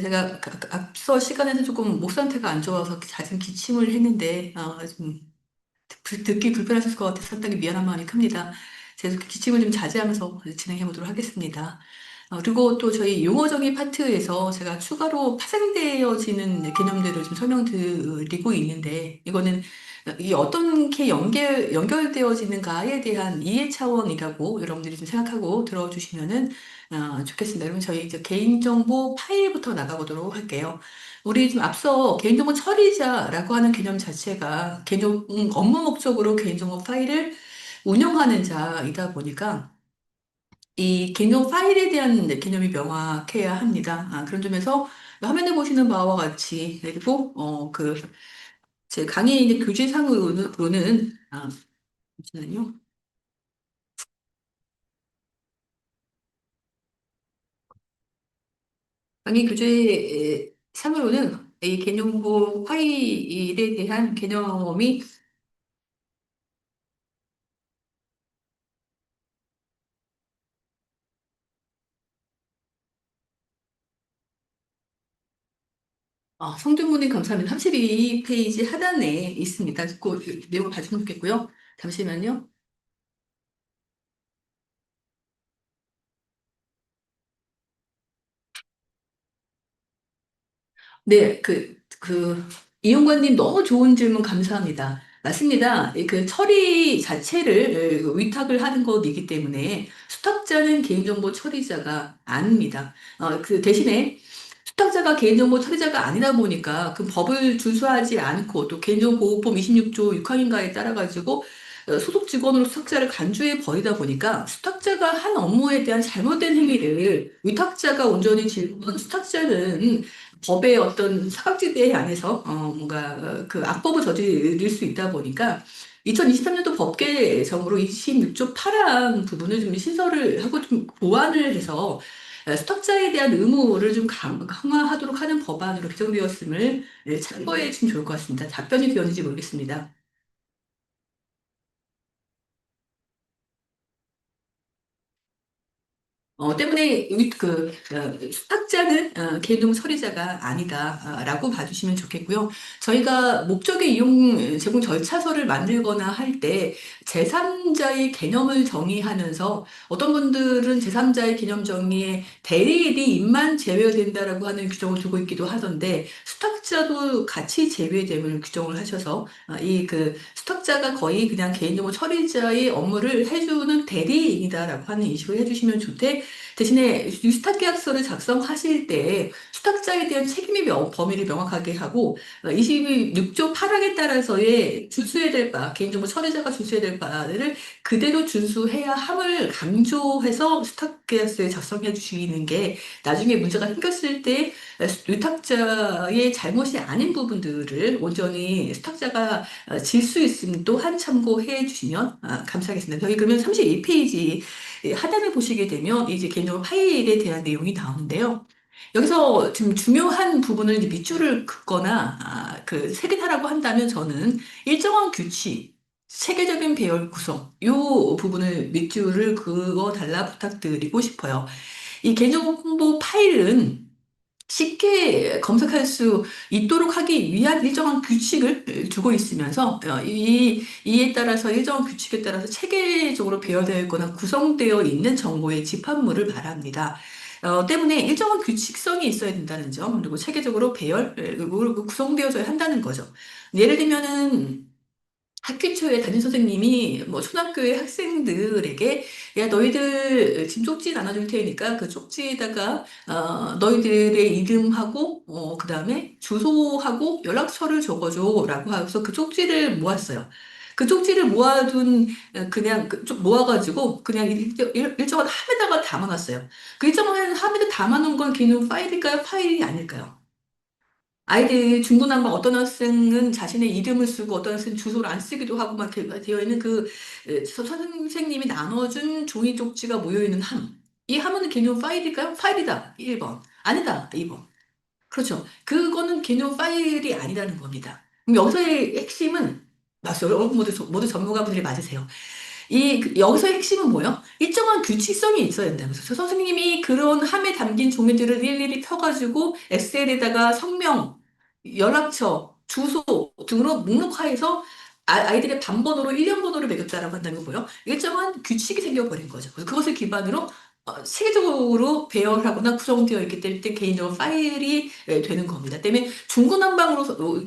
제가 앞서 시간에는 조금 목 상태가 안 좋아서 잦은 기침을 했는데, 좀 듣기 불편하실 것 같아서 상당히 미안한 마음이 큽니다. 제가 기침을 좀 자제하면서 진행해 보도록 하겠습니다. 그리고 또 저희 용어 정의 파트에서 제가 추가로 파생되어지는 개념들을 좀 설명드리고 있는데, 이거는 이 어떻게 연결되어지는가에 대한 이해 차원이라고 여러분들이 좀 생각하고 들어주시면은 좋겠습니다. 그러면 저희 이제 개인정보 파일부터 나가보도록 할게요. 우리 지금 앞서 개인정보 처리자라고 하는 개념 자체가 개인정보 업무 목적으로 개인정보 파일을 운영하는 자이다 보니까 이 개념 파일에 대한 개념이 명확해야 합니다. 그런 점에서 화면에 보시는 바와 같이 그리고 제 강의 이제 교재상으로는 잠시만요. 강의 교재 상으로는 이 개념부 파일에 대한 개념이 성주문님 감사합니다. 32페이지 하단에 있습니다. 그 내용 봐주면 좋겠고요. 잠시만요. 네, 이용관님 너무 좋은 질문 감사합니다. 맞습니다. 그 처리 자체를 위탁을 하는 것이기 때문에 수탁자는 개인정보 처리자가 아닙니다. 그 대신에 수탁자가 개인정보 처리자가 아니다 보니까 그 법을 준수하지 않고 또 개인정보보호법 26조 6항인가에 따라 가지고 소속 직원으로 수탁자를 간주해 버리다 보니까 수탁자가 한 업무에 대한 잘못된 행위를 위탁자가 온전히 지고 수탁자는 법의 어떤 사각지대 안에서 그 악법을 저지를 수 있다 보니까 2023년도 법 개정으로 26조 8항 부분을 좀 신설을 하고 좀 보완을 해서 스톡자에 대한 의무를 좀 강화하도록 하는 법안으로 개정되었음을 참고해 주시면 좋을 것 같습니다. 답변이 되었는지 모르겠습니다. 때문에 수탁자는 개인정보 처리자가 아니다라고 봐주시면 좋겠고요. 저희가 목적의 이용 제공 절차서를 만들거나 할 때 제3자의 개념을 정의하면서 어떤 분들은 제3자의 개념 정의에 대리인만 제외된다라고 하는 규정을 두고 있기도 하던데 수탁자도 같이 제외됨을 규정을 하셔서 수탁자가 거의 그냥 개인정보 처리자의 업무를 해주는 대리인이다라고 하는 인식을 해주시면 좋대. 대신에 유스탁 계약서를 작성하실 때 수탁자에 대한 범위를 명확하게 하고 26조 8항에 따라서의 준수해야 될 바, 개인정보 처리자가 준수해야 될 바를 그대로 준수해야 함을 강조해서 수탁 계약서에 작성해 주시는 게 나중에 문제가 생겼을 때 위탁자의 잘못이 아닌 부분들을 온전히 수탁자가 질 수 있음 또한 참고해 주시면 감사하겠습니다. 저희 그러면 32페이지 하단을 보시게 되면 이제 개인정보 파일에 대한 내용이 나오는데요. 여기서 좀 중요한 부분을 이제 밑줄을 긋거나 세개다라고 한다면 저는 일정한 규칙, 체계적인 배열 구성 요 부분을 밑줄을 그어 달라 부탁드리고 싶어요. 이 개인정보 파일은 쉽게 검색할 수 있도록 하기 위한 일정한 규칙을 두고 있으면서 이에 따라서 일정한 규칙에 따라서 체계적으로 배열되어 있거나 구성되어 있는 정보의 집합물을 말합니다. 때문에 일정한 규칙성이 있어야 된다는 점, 그리고 체계적으로 그리고 구성되어져야 한다는 거죠. 예를 들면은 학기 초에 담임 선생님이 뭐 초등학교의 학생들에게 야 너희들 지금 쪽지 나눠줄 테니까 그 쪽지에다가 너희들의 이름하고 그다음에 주소하고 연락처를 적어줘라고 해서 그 쪽지를 모았어요. 그 쪽지를 모아둔 그냥 좀 모아가지고 그냥 일정한 함에다가 담아놨어요. 그 일정한 함에다 담아놓은 건 기능 파일일까요? 파일이 아닐까요? 아이들 중구난방 어떤 학생은 자신의 이름을 쓰고 어떤 학생은 주소를 안 쓰기도 하고 막 이렇게 되어 있는 선생님이 나눠준 종이 쪽지가 모여 있는 함. 이 함은 개념 파일일까요? 파일이다. 1번. 아니다. 2번. 그렇죠. 그거는 개념 파일이 아니라는 겁니다. 그럼 여기서의 핵심은 맞아요. 여러분 모두 전문가분들이 맞으세요. 여기서 핵심은 뭐예요? 일정한 규칙성이 있어야 된다면서. 선생님이 그런 함에 담긴 종이들을 일일이 펴가지고 엑셀에다가 성명, 연락처, 주소 등으로 목록화해서 아이들의 반번호로 일련번호를 매겼다라고 한다면 뭐예요? 일정한 규칙이 생겨버린 거죠. 그래서 그것을 기반으로 세계적으로 배열하거나 구성되어 있기 때문에 개인적으로 파일이 되는 겁니다. 때문에 중구난방으로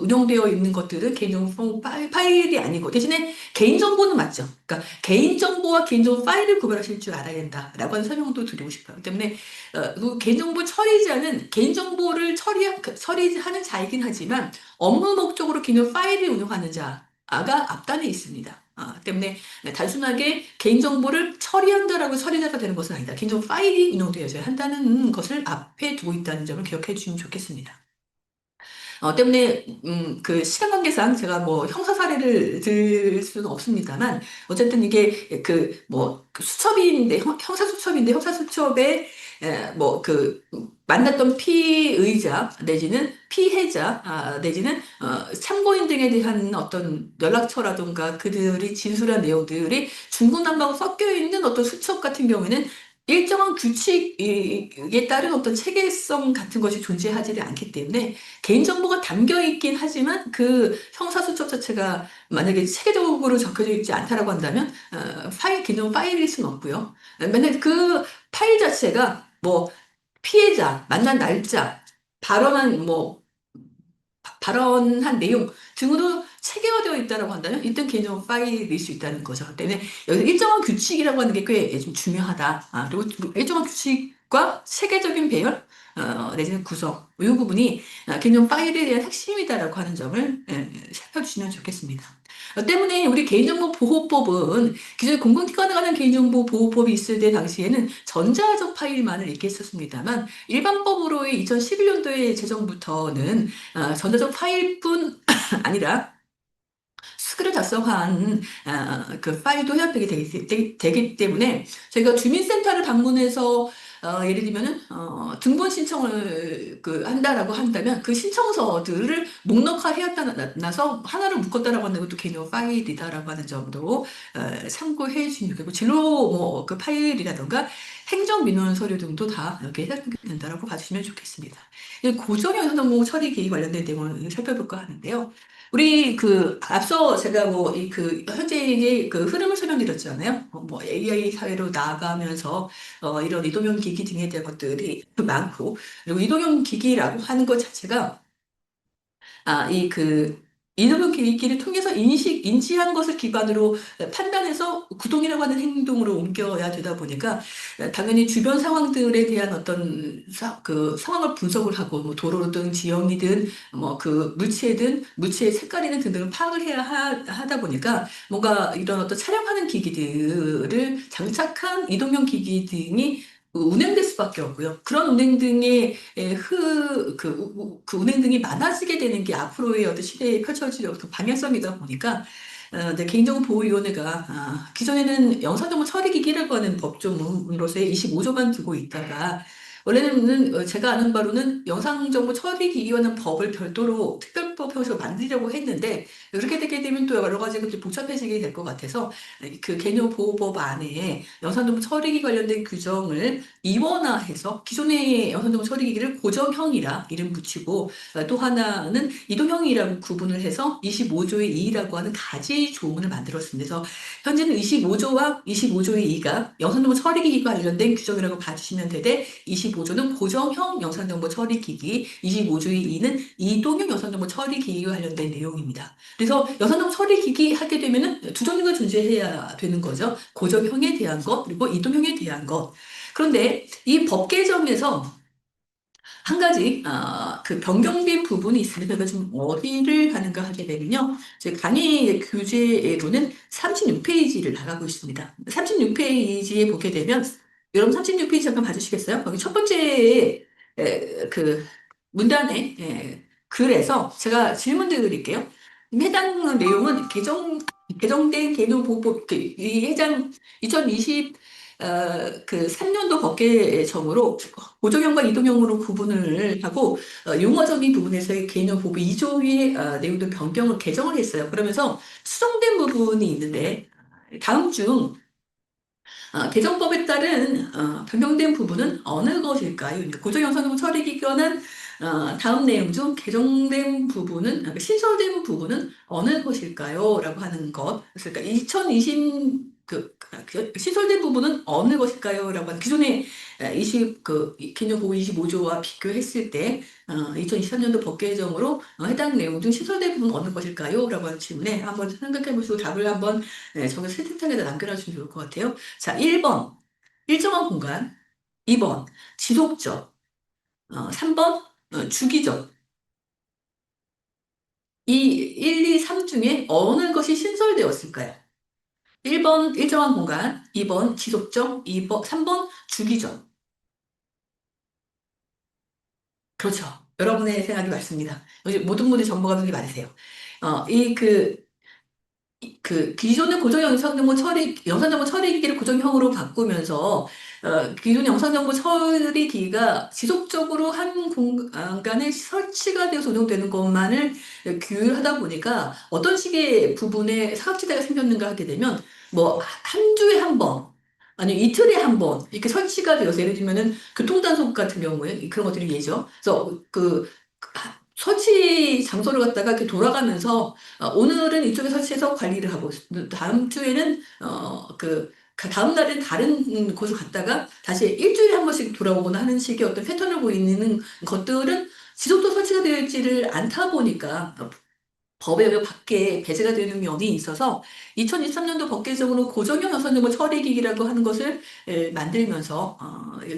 운영되어 있는 것들은 개인정보 파일이 아니고 대신에 개인정보는 맞죠. 그러니까 개인정보와 개인정보 파일을 구별하실 줄 알아야 된다라고 하는 설명도 드리고 싶어요. 때문에 그 개인정보 처리자는 개인정보를 처리하는 자이긴 하지만 업무 목적으로 개인정보 파일을 운영하는 자가 앞단에 있습니다. 때문에 단순하게 개인정보를 처리한다라고 처리자가 되는 것은 아니다. 개인정보 파일이 운영되어져야 한다는 것을 앞에 두고 있다는 점을 기억해 주시면 좋겠습니다. 때문에 그 시간 관계상 제가 뭐 형사 사례를 들 수는 없습니다만 어쨌든 이게 그 수첩인데 형사 수첩인데 형사 수첩에 뭐그 만났던 피의자 내지는 피해자 내지는 참고인 등에 대한 어떤 연락처라든가 그들이 진술한 내용들이 중구난방으로 섞여 있는 어떤 수첩 같은 경우에는 일정한 규칙에 따른 어떤 체계성 같은 것이 존재하지 않기 때문에 개인정보가 담겨 있긴 하지만 그 형사수첩 자체가 만약에 체계적으로 적혀져 있지 않다라고 한다면 개인정보 파일일 수는 없고요. 맨날 그 파일 자체가 뭐 피해자, 만난 날짜, 발언한 뭐 발언한 내용 등으로 체계화되어 있다고 한다면 일단 개인정보 파일일 수 있다는 거죠. 때문에 여기서 일정한 규칙이라고 하는 게 꽤 좀 중요하다. 그리고 일정한 규칙과 체계적인 배열, 내지는 구성, 이 부분이 개인정보 파일에 대한 핵심이다라고 하는 점을 살펴주시면 좋겠습니다. 때문에 우리 개인정보보호법은 기존에 공공기관에 관한 개인정보보호법이 있을 때 당시에는 전자적 파일만을 읽게 했었습니다만 일반법으로의 2011년도에 제정부터는 전자적 파일뿐 아니라 수기를 작성한 그 파일도 해당되게 되기 때문에 저희가 주민센터를 방문해서 예를 들면은 등본 신청을 한다라고 한다면 그 신청서들을 목록화해야 나서 하나를 묶었다라고 하는 것도 개념 파일이다라고 하는 점도 참고해 주시면 좋겠고 진로 뭐 그 파일이라든가 행정민원 서류 등도 다 이렇게 해당된다라고 봐주시면 좋겠습니다. 고정형 현황 처리 기기 관련된 내용을 살펴볼까 하는데요. 우리 앞서 제가 뭐 현재의 그 흐름을 설명드렸잖아요. 뭐 AI 사회로 나아가면서 이런 이동형 기기 등에 대한 것들이 많고 그리고 이동형 기기라고 하는 것 자체가 이동형 기기를 통해서 인지한 것을 기반으로 판단해서 구동이라고 하는 행동으로 옮겨야 되다 보니까 당연히 주변 상황들에 대한 어떤 그 상황을 분석을 하고 뭐 도로든 지형이든 뭐 그 물체든 물체의 색깔이든 등등을 파악을 해야 하다 보니까 뭔가 이런 어떤 촬영하는 기기들을 장착한 이동형 기기 등이 운행될 수밖에 없고요. 그런 운행 등의 그 운행 등이 많아지게 되는 게 앞으로의 어떤 시대에 펼쳐질 어떤 방향성이다 보니까 이제 개인정보보호위원회가 기존에는 영상정보 처리기기라고 하는 법조문으로서의 25조만 두고 있다가 원래는 제가 아는 바로는 영상정보 처리기기와는 법을 별도로 특별법 형식으로 만들려고 했는데 그렇게 되게 되면 또 여러 가지가 좀 복잡해지게 될 것 같아서 그 개념보호법 안에 영상정보 처리기 관련된 규정을 이원화해서 기존의 영상정보 처리기기를 고정형이라 이름 붙이고 또 하나는 이동형이라고 구분을 해서 25조의 2라고 하는 가지 조문을 만들었습니다. 그래서 현재는 25조와 25조의 2가 영상정보 처리기기 관련된 규정이라고 봐주시면 되되 25조는 고정형 영상정보 처리기기, 25조의 2는 이동형 영상정보 처리기기와 관련된 내용입니다. 그래서 영상정보 처리기기 하게 되면은 두 종류가 존재해야 되는 거죠. 고정형에 대한 것 그리고 이동형에 대한 것. 그런데 이 법 개정에서 한 가지 그 변경된 부분이 있습니다. 그래서 지금 어디를 가는가 하게 되면요. 제 강의 교재로는 36페이지를 나가고 있습니다. 36페이지에 보게 되면 여러분 36페이지 잠깐 봐주시겠어요? 거기 첫 번째 그 문단에 글에서 제가 질문 드릴게요. 해당 내용은 개정된 개념보호법 이 해당 2020 3년도 법 개정으로 고정형과 이동형으로 구분을 하고 용어적인 부분에서의 개념 보호 2조의 내용도 변경을 개정을 했어요. 그러면서 수정된 부분이 있는데 다음 중 개정법에 따른 변경된 부분은 어느 것일까요? 고정형사금 처리 기간은 다음 내용 중 개정된 부분은 신설된 부분은 어느 것일까요? 라고 하는 것. 그러니까 2020 신설된 부분은 어느 것일까요? 라고 하는 기존의 20 개정법 25조와 비교했을 때 2023년도 법 개정으로 해당 내용 중 신설된 부분은 어느 것일까요? 라고 하는 질문에 한번 생각해 보시고 답을 한번 저기 채팅창에다 남겨놔주시면 좋을 것 같아요. 자, 1번, 일정한 공간. 2번, 지속적. 3번, 주기적. 이 1, 2, 3 중에 어느 것이 신설되었을까요? 1번, 일정한 공간. 2번, 지속적. 2번, 3번, 주기적. 그렇죠. 여러분의 생각이 맞습니다. 요즘 모든 분들이 정보가 되게 많으세요. 어, 이 그, 기존의 고정 영상정보 처리, 영상정보 처리 기기를 고정형으로 바꾸면서, 기존 영상정보 처리 기기가 지속적으로 한 공간에 설치가 되어서 운영되는 것만을 규율하다 보니까 어떤 식의 부분에 사각지대가 생겼는가 하게 되면, 뭐, 한 주에 한 번, 아니 이틀에 한 번, 이렇게 설치가 되어서 예를 들면은 교통단속 같은 경우에 그런 것들이 예죠. 그래서 설치 장소를 갖다가 이렇게 돌아가면서 오늘은 이쪽에 설치해서 관리를 하고, 다음 주에는, 다음 날엔 다른 곳을 갔다가 다시 일주일에 한 번씩 돌아오거나 하는 식의 어떤 패턴을 보이는 것들은 지속도 설치가 되어 있지를 않다 보니까 법에 의해 밖에 배제가 되는 면이 있어서 2023년도 법 개정으로 고정형 여성정보 처리기기라고 하는 것을 만들면서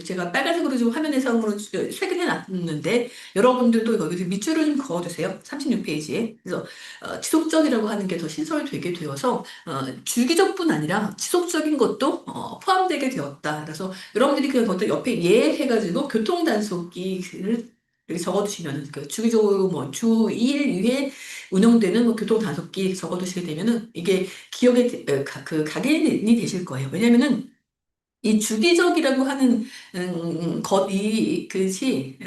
제가 빨간색으로 좀 화면에서 색을 해놨는데 여러분들도 여기서 밑줄을 좀 그어주세요. 36페이지에. 그래서 지속적이라고 하는 게 더 신설되게 되어서 주기적뿐 아니라 지속적인 것도 포함되게 되었다. 그래서 여러분들이 그냥 그것도 옆에 예 해가지고 교통단속기를 여기 적어두시면은 주기적으로 뭐 주 2일 이후에 운영되는 뭐 교통 단속기 적어두시게 되면은 이게 기억에 각인이 되실 거예요. 왜냐면은 이 주기적이라고 하는 것, 이 것이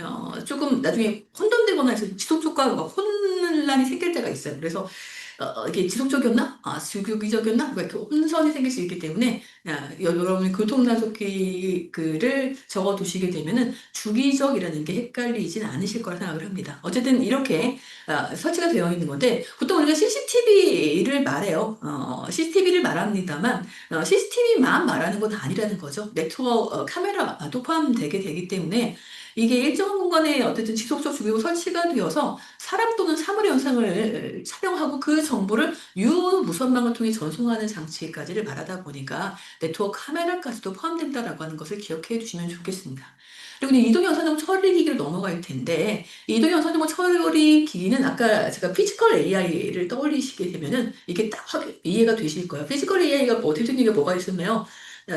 조금 나중에 혼돈되거나 해서 지속적과 막 혼란이 생길 때가 있어요. 그래서 이게 지속적이었나? 주기적이었나? 뭐 이렇게 혼선이 생길 수 있기 때문에 여러분이 교통단속기를 적어두시게 되면은 주기적이라는 게 헷갈리진 않으실 거라 생각을 합니다. 어쨌든 이렇게 설치가 되어 있는 건데 보통 우리가 CCTV를 말해요. CCTV를 말합니다만 CCTV만 말하는 건 아니라는 거죠. 네트워크 카메라도 포함되게 되기 때문에 이게 일정 공간에 어쨌든 지속적 주기로 설치가 되어서 사람 또는 사물 영상을 촬영하고 그 정보를 유무선망을 통해 전송하는 장치까지를 말하다 보니까 네트워크 카메라까지도 포함된다라고 하는 것을 기억해 두시면 좋겠습니다. 그리고 이제 이동 영상정보 처리 기기를 넘어갈 텐데 이동 영상정보 처리 기기는 아까 제가 피지컬 AI를 떠올리시게 되면은 이게 딱 이해가 되실 거예요. 피지컬 AI가 뭐 대표적인 게 뭐가 있었나요?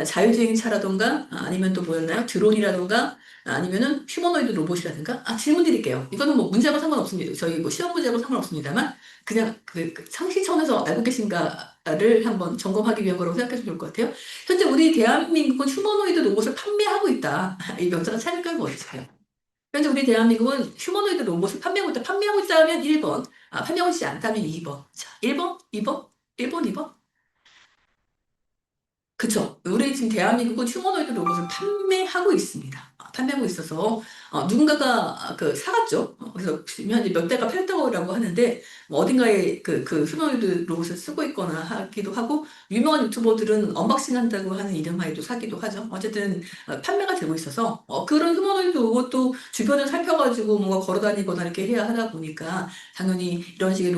자율주행차라던가 아니면 또 뭐였나요? 드론이라던가 아니면은 휴머노이드 로봇이라든가 질문 드릴게요. 이거는 뭐 문제하고 상관없습니다. 저희 뭐 시험 문제하고 상관없습니다만 그냥 상식 차원에서 알고 계신가를 한번 점검하기 위한 거라고 생각하시면 좋을 것 같아요. 현재 우리 대한민국은 휴머노이드 로봇을 판매하고 있다. 이 명사가 찾을까요? 어디서요? 현재 우리 대한민국은 휴머노이드 로봇을 판매하고 있다. 판매하고 있다면 1번, 판매하고 있지 않다면 2번. 자, 1번, 2번, 1번, 2번. 그쵸. 우리 지금 대한민국은 휴머노이드 로봇을 판매하고 있습니다. 판매하고 있어서 누군가가 사갔죠. 그래서 지금 현재 몇 대가 팔다고 하는데 뭐 어딘가에 그 휴머노이드 로봇을 쓰고 있거나 하기도 하고 유명한 유튜버들은 언박싱 한다고 하는 이름하에도 사기도 하죠. 어쨌든 판매가 되고 있어서 그런 휴머노이드 로봇도 주변을 살펴가지고 뭔가 걸어다니거나 이렇게 해야 하다 보니까 당연히 이런 식의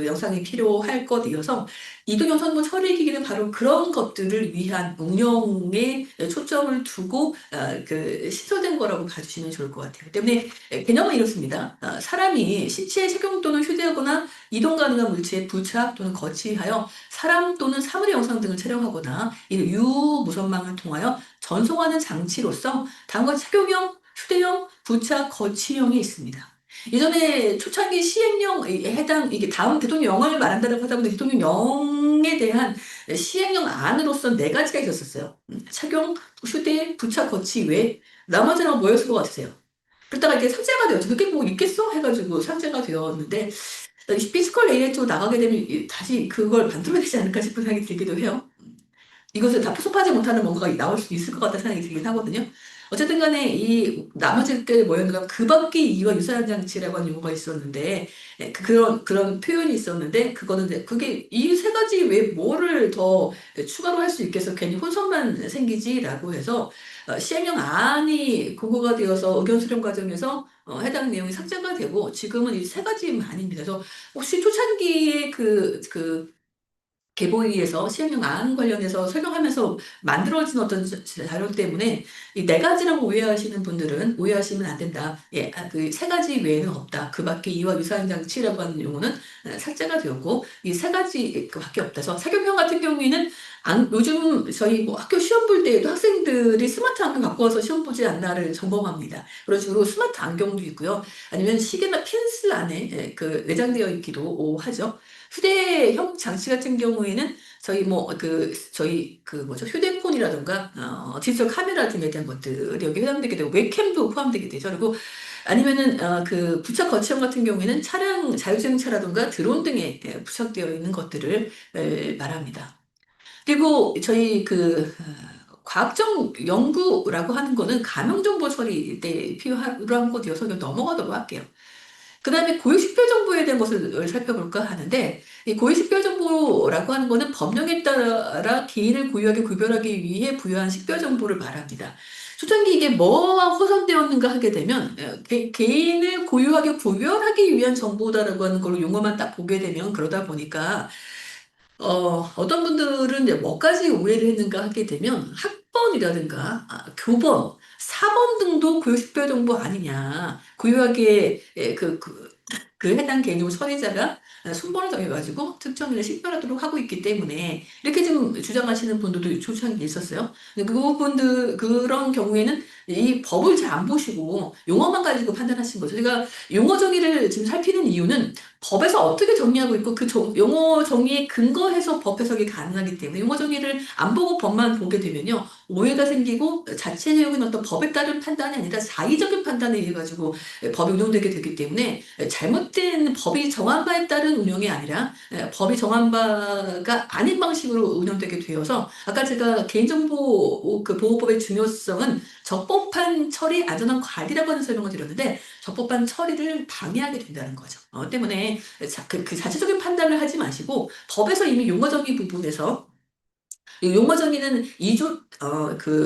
영상이 필요할 것이어서 이동영상물 처리 기기는 바로 그런 것들을 위한 운영에 초점을 두고 시설된 거라고 봐주시면 좋을 것 같아요. 때문에 개념은 이렇습니다. 사람이 시체에 착용 또는 휴대하거나 이동 가능한 물체에 부착 또는 거치하여 사람 또는 사물의 영상 등을 촬영하거나 이 유무선망을 통하여 전송하는 장치로서 다음과 착용형, 휴대용, 부착, 거치형이 있습니다. 예전에 초창기 시행령에 해당 이게 다음 대통령령을 말한다고 하다 보니 대통령령에 대한 시행령 안으로서 네 가지가 있었어요. 착용, 휴대, 부착, 거치 외에 나머지는 뭐였을 것 같으세요? 그러다가 이게 삭제가 되었죠. 그게 뭐 있겠어? 해가지고 삭제가 되었는데 피지컬 AI 쪽으로 나가게 되면 다시 그걸 만들어야 되지 않을까 싶은 생각이 들기도 해요. 이것을 다 포섭하지 못하는 뭔가가 나올 수 있을 것 같다는 생각이 들긴 하거든요. 어쨌든 간에 이 나머지 때 뭐였는가 그 밖의 이유와 유사한 장치라고 하는 용어가 있었는데 그런 표현이 있었는데 그거는 이제 그게 이 세 가지 외에 뭐를 더 추가로 할 수 있겠어 괜히 혼선만 생기지라고 해서 시행령안이 공고가 되어서 의견 수렴 과정에서 해당 내용이 삭제가 되고 지금은 이 세 가지만입니다. 그래서 혹시 초창기에 개보위에서 시행령안 관련해서 설명하면서 만들어진 어떤 자료 때문에 이 네 가지라고 오해하시는 분들은 오해하시면 안 된다. 예, 그 세 가지 외에는 없다. 그 밖에 이와 유사한 장치라고 하는 용어는 삭제가 되었고 이 세 가지 그 밖에 없다서 사교육 같은 경우에는 요즘 저희 뭐 학교 시험 볼 때에도 학생들이 스마트 안경 갖고 와서 시험 보지 않나를 점검합니다. 그런 식으로 스마트 안경도 있고요. 아니면 시계나 펜슬 안에 그 내장되어 있기도 하죠. 휴대형 장치 같은 경우에는 저희 그 뭐죠 휴대폰이라든가 디지털 카메라 등에 대한 것들이 여기 해당되게 되고 웹캠도 포함되게 되죠. 그리고 아니면은 그 부착 거치형 같은 경우에는 차량 자율주행차라든가 드론 등에 부착되어 있는 것들을 말합니다. 그리고 저희 과학적 연구라고 하는 거는 가명정보 처리 때 필요한 것이어서 그냥 넘어가도록 할게요. 그 다음에 고유식별정보에 대한 것을 살펴볼까 하는데, 이 고유식별정보라고 하는 거는 법령에 따라 개인을 고유하게 구별하기 위해 부여한 식별정보를 말합니다. 초창기 이게 뭐와 호선되었는가 하게 되면, 개인을 고유하게 구별하기 위한 정보다라고 하는 걸로 용어만 딱 보게 되면 그러다 보니까 어떤 분들은 이제 뭐까지 오해를 했는가 하게 되면 학번이라든가 교번, 사번 등도 고유식별 정보 아니냐. 고유하게 그 해당 개인정보 처리자가 순번을 정해가지고 특정인을 식별하도록 하고 있기 때문에 이렇게 좀 주장하시는 분들도 초창기에 있었어요. 근데 그런 경우에는 이 법을 잘 안 보시고 용어만 가지고 판단하신 거죠. 제가 용어 정의를 지금 살피는 이유는 법에서 어떻게 정의하고 있고 용어 정의에 근거해서 법 해석이 가능하기 때문에 용어 정의를 안 보고 법만 보게 되면요. 오해가 생기고 자체 내용은 어떤 법에 따른 판단이 아니라 사의적인 판단에 의해 가지고 법이 운영되게 되기 때문에 잘못된 법이 정한 바에 따른 운영이 아니라 법이 정한 바가 아닌 방식으로 운영되게 되어서 아까 제가 개인정보 그 보호법의 중요성은 적법한 처리, 안전한 관리라고 하는 설명을 드렸는데 적법한 처리를 방해하게 된다는 거죠. 때문에 그 자체적인 판단을 하지 마시고 법에서 이미 용어적인 부분에서 이 용어 정의는 2조,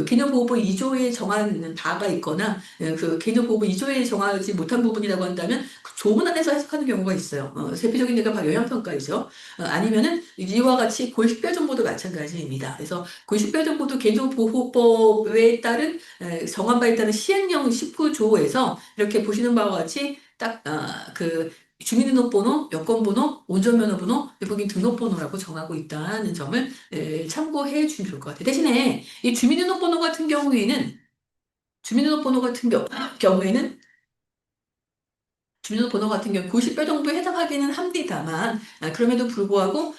개념보호법 2조에 정한 바가 있거나, 그 개념보호법 2조에 정하지 못한 부분이라고 한다면, 그 조문 안에서 해석하는 경우가 있어요. 세부적인 예가 바로 영향평가이죠. 아니면은, 이와 같이 고유식별정보도 마찬가지입니다. 그래서 고유식별정보도 개념보호법에 따른, 정한 바에 따른 시행령 19조에서 이렇게 보시는 바와 같이 딱, 주민등록번호, 여권번호, 운전면허번호, 외국인 등록번호라고 정하고 있다는 점을 참고해 주시면 좋을 것 같아요. 대신에 이 주민등록번호 같은 경우에는 주민등록번호 같은 경우 90별 정도에 해당하기는 합니다만 그럼에도 불구하고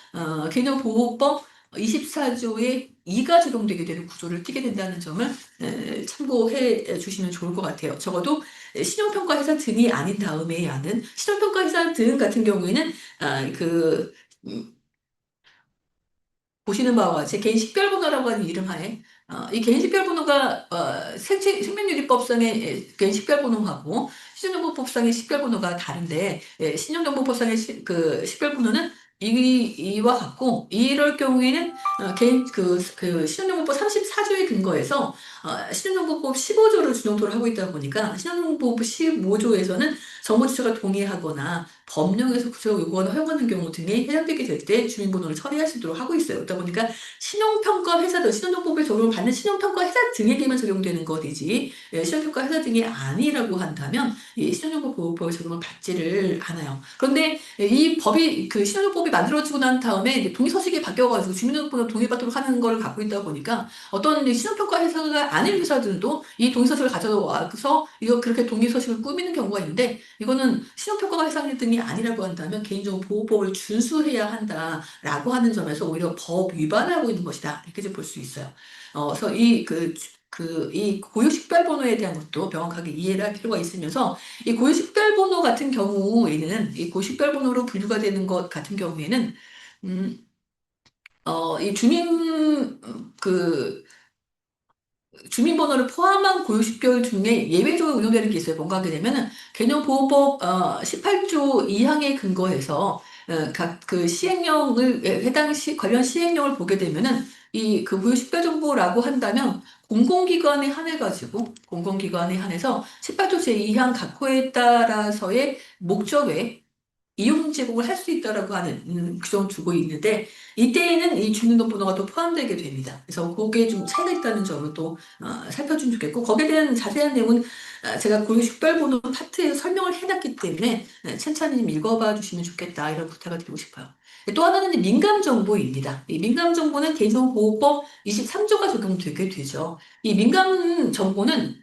개인정보보호법 24조의 2가 적용되게 되는 구조를 띠게 된다는 점을 참고해 주시면 좋을 것 같아요. 적어도 신용평가 회사 등이 아닌 다음에 하는 신용평가 회사 등 같은 경우에는 음, 보시는 바와 같이 개인 식별번호라고 하는 이름 하에 이 개인 식별번호가 생명유기법상의 개인 식별번호하고 신용정보법상의 식별번호가 다른데 신용정보법상의 식별번호는 이와 같고 이럴 경우에는 개인 신용정보법 34조에 근거해서 신용정보법 15조를 준용토를 하고 있다 보니까 신용정보법 15조에서는 정보지처가 동의하거나 법령에서 구체적으로 요구하는 허용하는 경우 등에 해당되게 될 때 주민번호를 처리할 수 있도록 하고 있어요. 그러다 보니까 신용평가 회사들, 신용정보법에 적용을 받는 신용평가 회사 등에게만 적용되는 것이지 신용평가 회사 등이 아니라고 한다면 이 신용정보보호법에 적용을 받지를 않아요. 그런데 이 법이 신용정보법이 만들어지고 난 다음에 이제 동의서식이 바뀌어가지고 주민등록번호 동의받도록 하는 걸 갖고 있다 보니까 어떤 신용평가 회사가 아닌 회사들도 이 동의서식을 가져와서 이거 그렇게 동의서식을 꾸미는 경우가 있는데 이거는 신용평가가 회사 등이 아니라고 한다면 개인정보보호법을 준수해야 한다라고 하는 점에서 오히려 법 위반하고 있는 것이다. 이렇게 볼 수 있어요. 그래서 이 고유식별번호에 대한 것도 명확하게 이해를 할 필요가 있으면서 이 고유식별번호 같은 경우에는 이 고유식별번호로 분류가 되는 것 같은 경우에는 음, 이 주민번호를 포함한 고유식별 중에 예외적으로 운영되는 게 있어요. 뭔가 하냐면은 개념보호법 18조 2항에 근거해서 각 그 시행령을 해당 관련 시행령을 보게 되면은 이 그 고유식별 정보라고 한다면 공공기관에 한해 가지고 공공기관에 한해서 18조 제2항 각호에 따라서의 목적에 이용 제공을 할 수 있다라고 하는 규정을 두고 있는데 이때에는 이 주민등록번호가 또 포함되게 됩니다. 그래서 그게 좀 차이가 있다는 점을 또 살펴주면 좋겠고 거기에 대한 자세한 내용은 제가 고유식별번호 파트에 설명을 해놨기 때문에 천천히 좀 읽어봐 주시면 좋겠다 이런 부탁을 드리고 싶어요. 또 하나는 이제 민감정보입니다. 이 민감정보는 개인정보보호법 23조가 적용되게 되죠. 이 민감정보는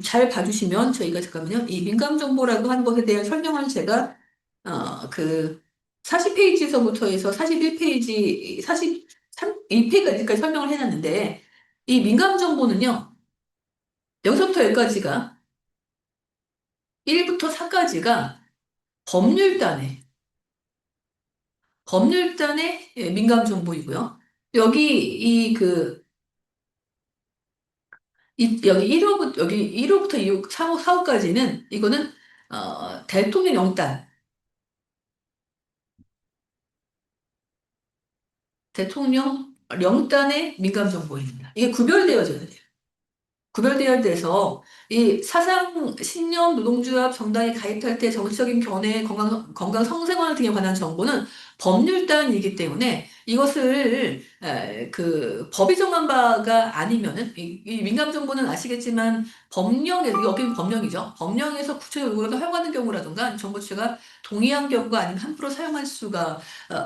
잘 봐주시면 저희가 잠깐만요. 이 민감정보라고 하는 것에 대한 설명을 제가 그 40페이지서부터 해서 41페이지, 42페이지까지 설명을 해놨는데, 이 민감 정보는요, 여기서부터 여기까지가, 1부터 4까지가 법률단의, 법률단의 민감 정보이고요. 여기, 여기 1호부터, 여기 1호부터 2호, 3호, 4호까지는, 이거는, 대통령 영단, 대통령 영단의 민감 정보입니다. 이게 구별되어져야 돼요. 구별되어야 돼서 이 사상, 신념, 노동조합, 정당에 가입할 때 정치적인 견해, 건강 성생활 등에 관한 정보는 법률단이기 때문에 이것을 그 법이 정한 바가 아니면은 이 민감 정보는 아시겠지만 법령에서 여기는 법령이죠. 법령에서 구체적 요구가 허용하는 경우라든가 정부 측가 동의한 경우가 아니면 함부로 사용할 수가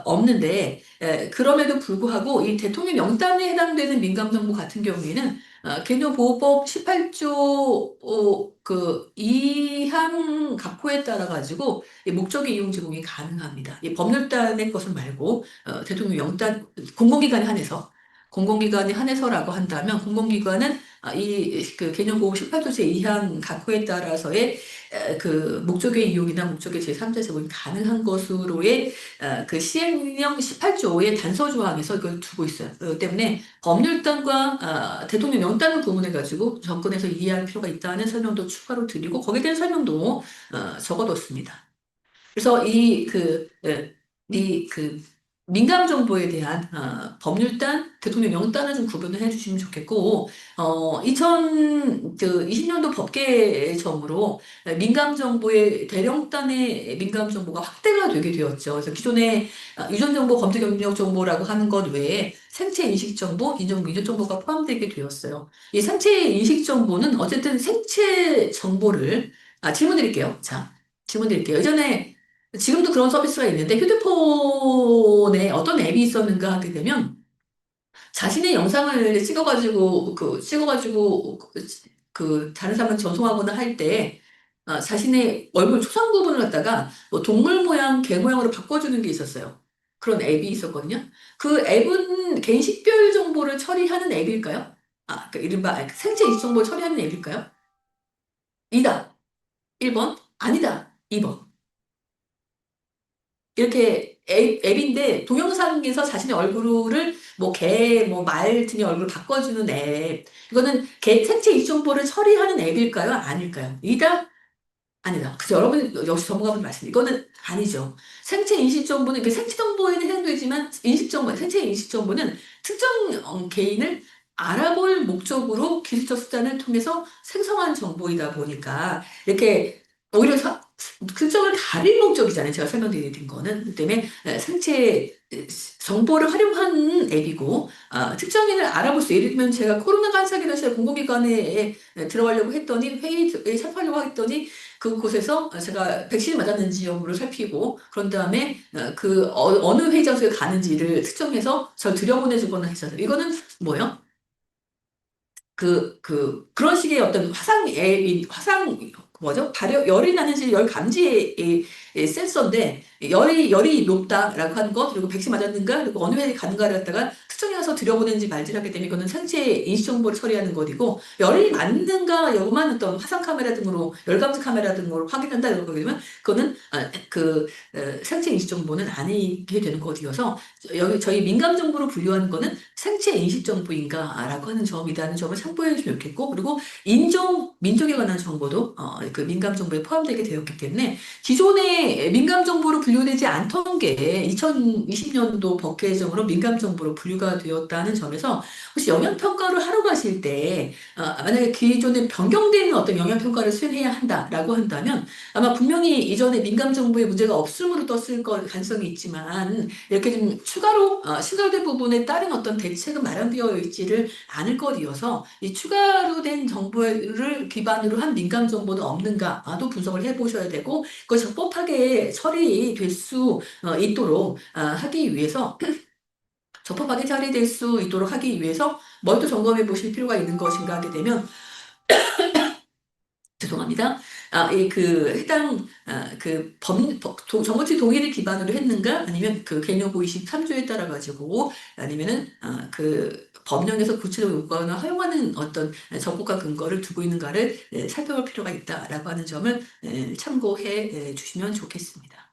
없는데 그럼에도 불구하고 이 대통령 명단에 해당되는 민감 정보 같은 경우에는 개념보호법 18조 그 2항 각호에 따라 가지고 이 목적의 이용 제공이 가능합니다. 이 법률단의 것은 말고 대통령 영단 공공기관에 한해서 공공기관에 한해서라고 한다면 공공기관은 이그 개념보호 18조 제2항 각호에 따라서의 그 목적의 이용이나 목적의 제3자 제공이 가능한 것으로의 그 시행령 18조의 단서 조항에서 이걸 두고 있어요. 때문에 법률단과 대통령 명단을 구분해가지고 정권에서 이해할 필요가 있다는 설명도 추가로 드리고 거기에 대한 설명도 적어뒀습니다. 그래서 이 민감 정보에 대한 법률단, 대통령 영단을 좀 구분을 해주시면 좋겠고, 2020년도 법개정으로 민감 정보의 대령단의 민감 정보가 확대가 되게 되었죠. 그래서 기존의 유전 정보, 검색 경력 정보라고 하는 것 외에 생체 인식 정보, 인종 민족 정보가 포함되게 되었어요. 이 생체 인식 정보는 어쨌든 생체 정보를 질문 드릴게요. 자, 질문 드릴게요. 예전에 지금도 그런 서비스가 있는데 휴대폰에 어떤 앱이 있었는가 하게 되면 자신의 영상을 찍어가지고 다른 사람한테 전송하거나 할 때 자신의 얼굴 초상 부분을 갖다가 뭐 동물 모양, 개 모양으로 바꿔주는 게 있었어요. 그런 앱이 있었거든요. 그 앱은 개인식별 정보를 처리하는 앱일까요? 그 이른바 생체 이식 정보를 처리하는 앱일까요? 이다. 1번. 아니다. 2번. 이렇게 앱인데 동영상에서 자신의 얼굴을 뭐 개, 뭐 말 등의 얼굴을 바꿔주는 앱. 이거는 개 생체 이식 정보를 처리하는 앱일까요? 아닐까요? 이다? 아니다. 그죠? 여러분 역시 전문가분 말씀. 이거는 아니죠. 생체 인식 정보는 그 생체 정보에는 해당되지만 인식 정보, 생체 인식 정보는 특정 개인을 알아볼 목적으로 기술적 수단을 통해서 생성한 정보이다 보니까 이렇게 오히려 특정을 가릴 목적이잖아요. 제가 설명드린 거는. 그 때문에 생체 정보를 활용한 앱이고 특정인을 알아볼 수 예를 들면 제가 코로나 감사기를 제가 공공기관에 들어가려고 했더니 회의에 참석하려고 했더니 그곳에서 제가 백신을 맞았는지 여부를 살피고 그런 다음에 어느 회의 장소에 가는지를 특정해서 저 들여보내주거나 했어요. 이거는 뭐예요? 그런 식의 어떤 화상 앱이, 화상 뭐죠? 열이 나는지 열 감지 센서인데, 열이 높다라고 하는 거, 그리고 백신 맞았는가, 그리고 어느 회에 가는가를 갖다가 특정해서 들여보내는지 말지를 하기 때문에 이거는 생체 인식 정보를 처리하는 것이고, 열이 맞는가 여부만 어떤 화상 카메라 등으로, 열 감지 카메라 등으로 확인한다 이런 거면, 그거는 생체 인식 정보는 아니게 되는 것이어서, 여기 저희 민감 정보로 분류하는 거는 생체 인식 정보인가라고 하는 점이라는 점을 참고해 주시면 좋겠고, 그리고 민족에 관한 정보도 그 민감 정보에 포함되게 되었기 때문에 기존의 민감 정보로 분류되지 않던 게 2020년도 법 개정으로 민감 정보로 분류가 되었다는 점에서 혹시 영양 평가를 하러 가실 때 만약에 기존에 변경되는 어떤 영양 평가를 수행해야 한다라고 한다면 아마 분명히 이전에 민감 정보에 문제가 없음으로 떴을 가능성이 있지만 이렇게 좀 추가로 신설된 부분에 따른 어떤 대책은 마련되어 있지를 않을 것이어서 이 추가로 된 정보를 기반으로 한 민감 정보는 없는가도 분석을 해보셔야 되고 그것이 적법하게 처리될 수 있도록 하기 위해서 적법하게 처리될 수 있도록 하기 위해서 뭘 또 점검해 보실 필요가 있는 것인가 하게 되면 죄송합니다. 해당, 정보치 동의를 기반으로 했는가? 아니면 그 개념보 23조에 따라가지고, 아니면은, 법령에서 구체적으로 요구하거나 허용하는 어떤 정보가 근거를 두고 있는가를 살펴볼 필요가 있다라고 하는 점을 참고해 주시면 좋겠습니다.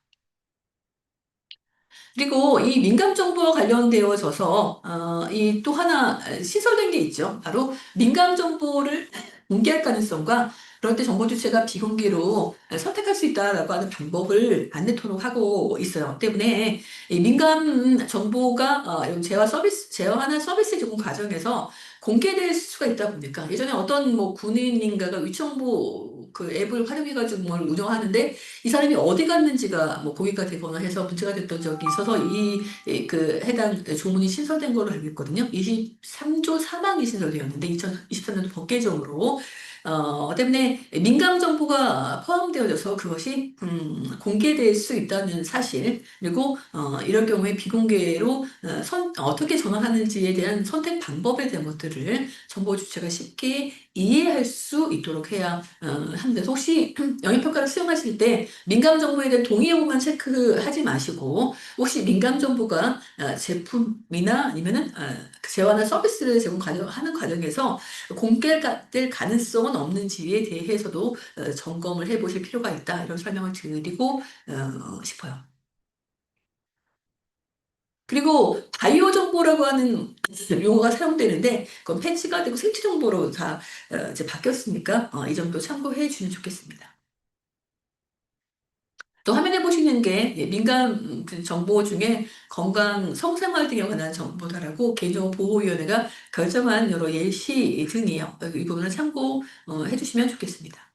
그리고 이 민감 정보와 관련되어져서 이 또 하나 시설된 게 있죠. 바로 민감 정보를 공개할 가능성과 그럴 때 정보 주체가 비공개로 선택할 수 있다라고 하는 방법을 안내토록 하고 있어요. 때문에 이 민감 정보가 이런 제어하는 서비스 제공 과정에서 공개될 수가 있다 보니까 예전에 어떤 뭐 군인인가가 위정보 그 앱을 활용해가지고 뭘 운영하는데 이 사람이 어디 갔는지가 뭐 공개가 되거나 해서 문제가 됐던 적이 있어서 그 해당 조문이 신설된 걸로 알고 있거든요. 23조 3항이 신설되었는데 2023년도 법 개정으로 때문에 민감 정보가 포함되어져서 그것이 공개될 수 있다는 사실 그리고 이럴 경우에 비공개로 어떻게 전환하는지에 대한 선택 방법에 대한 것들을 정보 주체가 쉽게 이해할 수 있도록 해야 합니다. 혹시 영역평가를 수행하실 때 민감 정보에 대한 동의 여부만 체크하지 마시고 혹시 민감 정보가 제품이나 아니면은 재화나 서비스를 제공하는 과정에서 공개될 가능성은 없는지에 대해서도 점검을 해보실 필요가 있다. 이런 설명을 드리고 싶어요. 그리고 바이오 정보라고 하는 용어가 사용되는데 그건 패치가 되고 생체 정보로 다 이제 바뀌었으니까 이 점도 참고해 주시면 좋겠습니다. 또 화면에 보시는 게 민감 그 정보 중에 건강, 성생활 등에 관한 정보다라고 개인정보보호위원회가 결정한 여러 예시 등이에요. 이 부분을 참고해 주시면 좋겠습니다.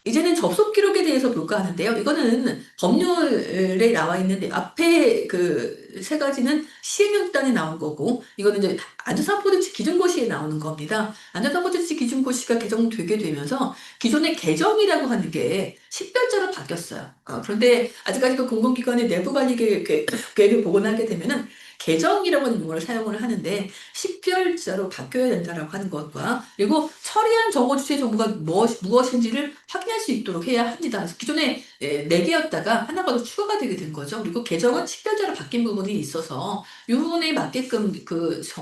이제는 접속 기록에 대해서 볼까 하는데요. 이거는 법률에 나와 있는데 앞에 그 세 가지는 시행령단에 나온 거고 이거는 이제 안전사포대치 기준고시에 나오는 겁니다. 안전사포대치 기준고시가 개정되게 되면서 기존의 개정이라고 하는 게 식별자로 바뀌었어요. 그런데 아직까지도 공공기관의 내부 관리 계획을 복원하게 되면은 개정이라고 하는 용어를 사용을 하는데 식별자로 바뀌어야 된다라고 하는 것과 그리고 처리한 정보 주체 정보가 무엇인지를 확인할 수 있도록 해야 합니다. 그래서 기존에 4개였다가 하나가 더 추가가 되게 된 거죠. 그리고 개정은 식별자로 바뀐 부분이 있어서 이 부분에 맞게끔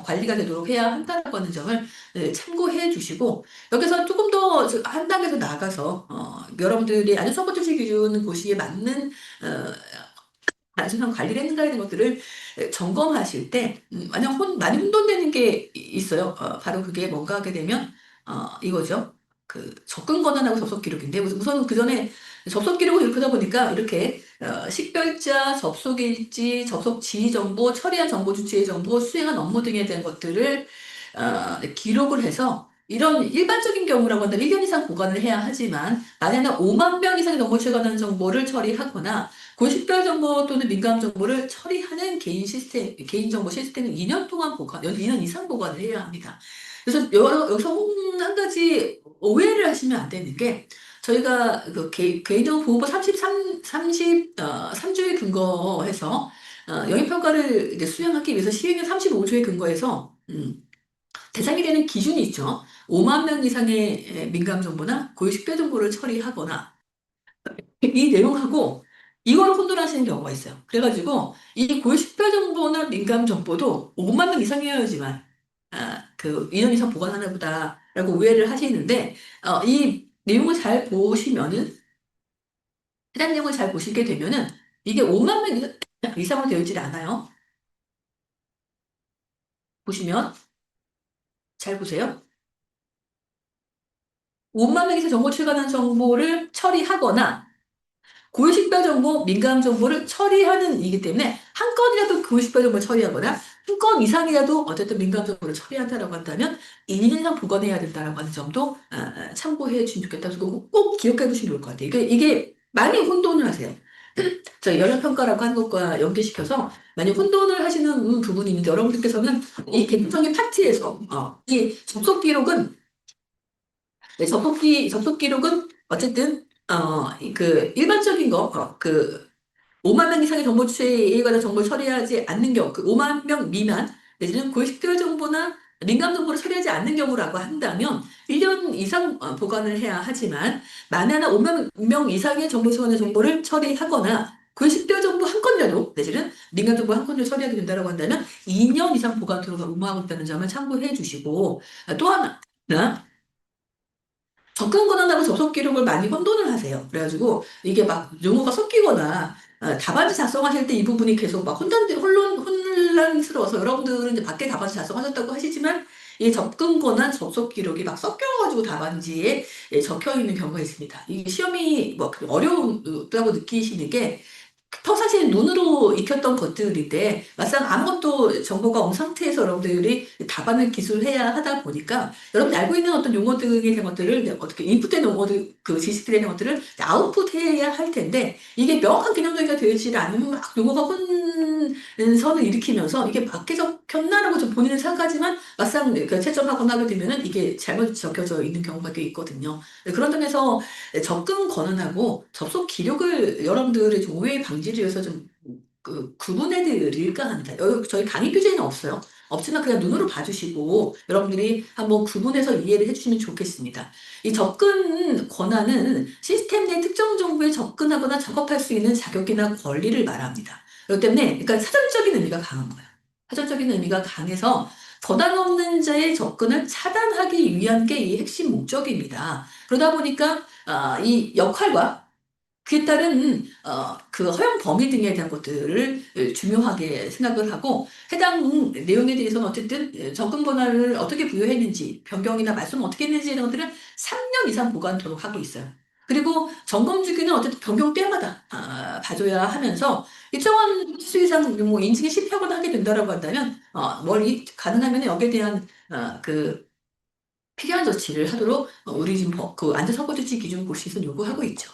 관리가 되도록 해야 한다라고 하는 점을 참고해 주시고 여기서 조금 더 한 단계 더 나아가서 여러분들이 안전정보주체 기준 고시에 맞는 안전한 관리를 했는가 하는 것들을 점검하실 때 만약 많이 혼돈되는 게 있어요. 바로 그게 뭔가 하게 되면 이거죠. 그 접근 권한하고 접속 기록인데 우선 그 전에 접속 기록을 이렇게 하다 보니까 이렇게 식별자, 접속 일지, 접속 지휘 정보, 처리한 정보 주체의 정보, 수행한 업무 등에 대한 것들을 기록을 해서 이런 일반적인 경우라고 한다면 1년 이상 보관을 해야 하지만 만약에 5만 명 이상의 정보치에 관한 정보를 처리하거나 고식별 정보 또는 민감 정보를 처리하는 개인정보 시스템은 2년 동안 2년 이상 보관을 해야 합니다. 그래서 여기서 한 가지 오해를 하시면 안 되는 게 저희가 그 개인정보 보호법 3조에 근거해서 영입평가를 이제 수행하기 위해서 시행령 35조에 근거해서 대상이 되는 기준이 있죠. 5만 명 이상의 민감 정보나 고유식별 정보를 처리하거나 이 내용하고 이걸 혼돈하시는 경우가 있어요. 그래가지고 이 고유식별 정보나 민감 정보도 5만 명 이상이어야지만 그 2년 이상 보관하나 보다라고 오해를 하시는데 이 내용을 잘 보시면은 해당 내용을 잘 보시게 되면은 이게 5만 명 이상으로 되어 있지 않아요. 보시면 잘 보세요. 5만 명 이상 정보 출간한 정보를 처리하거나 고유식별 정보, 민감 정보를 처리하는 이기 때문에 한 건이라도 고유식별 정보를 처리하거나 한 건 이상이라도 어쨌든 민감 정보를 처리한다라고 한다면 2년 이상 보관해야 된다라고 하는 점도 참고해 주시면 좋겠다. 그리고 꼭 기억해 두시면 좋을 것 같아요. 이게 많이 혼돈을 하세요. 저 연락평가라고 하는 것과 연계시켜서 만약 혼돈을 하시는 부분이 있는데 여러분들께서는 이 개인적인 파트에서 이 접속 기록은 네, 접속 기록은 어쨌든 그 일반적인 거, 5만 명 이상의 정보 취재에 관한 정보를 처리하지 않는 경우, 그 5만 명 미만 내지는 고식별 정보나 민감 정보를 처리하지 않는 경우라고 한다면 1년 이상 보관을 해야 하지만 만에 하나 5만 명 이상의 정보 기관의 정보를 처리하거나 고식별 정보 한 건이라도 내지는 민감 정보 한 건을 처리하게 된다고 한다면 2년 이상 보관토록 의무하고 있다는 점을 참고해 주시고 또 하나 접근 권한하고 접속 기록을 많이 혼돈을 하세요. 그래가지고 이게 막 용어가 섞이거나 답안지 작성하실 때 이 부분이 계속 막 혼란스러워서 여러분들은 이제 밖에 답안지 작성하셨다고 하시지만 이 접근 권한 접속 기록이 막 섞여가지고 답안지에 적혀 있는 경우가 있습니다. 이 시험이 뭐 어려우다고 느끼시는 게 평상시에 눈으로 익혔던 것들인데 막상 아무것도 정보가 없는 상태에서 여러분들이 답안을 기술해야 하다 보니까 여러분이 알고 있는 어떤 용어들에 대한 것들을 이제 어떻게 인풋된 용어들 그 지식들에 대한 것들을 이제 아웃풋해야 할 텐데 이게 명확한 개념 정의가 되지 않으면 막 용어가 혼선을 일으키면서 이게 맞게 적혔나라고 좀 본인은 생각하지만 막상 그 채점하거나 하게 되면은 이게 잘못 적혀져 있는 경우가 꽤 있거든요. 그런 점에서 접근 권한하고 접속 기록을 여러분들의 좀 오해 방지를 위해서 좀 구분해 드릴까 합니다. 저희 강의 교재에는 없어요. 없지만 그냥 눈으로 봐주시고 여러분들이 한번 구분해서 이해를 해주시면 좋겠습니다. 이 접근 권한은 시스템 내 특정 정보에 접근하거나 작업할 수 있는 자격이나 권리를 말합니다. 그렇기 때문에 그러니까 사전적인 의미가 강한 거예요. 사전적인 의미가 강해서 거당 없는 자의 접근을 차단하기 위한 게 이 핵심 목적입니다. 그러다 보니까 이 역할과 그에 따른 그 허용 범위 등에 대한 것들을 중요하게 생각을 하고 해당 내용에 대해서는 어쨌든 접근 권한을 어떻게 부여했는지 변경이나 말씀 어떻게 했는지 이런 것들은 3년 이상 보관토록 하고 있어요. 그리고 점검 주기는 어쨌든 변경 때마다 봐줘야 하면서 일정한 수 이상 뭐 인증이 실패하거나 하게 된다라고 한다면 가능하면 여기에 대한 그 필요한 조치를 하도록 우리 지금 그 안전사고조치 기준 고시에서 요구하고 있죠.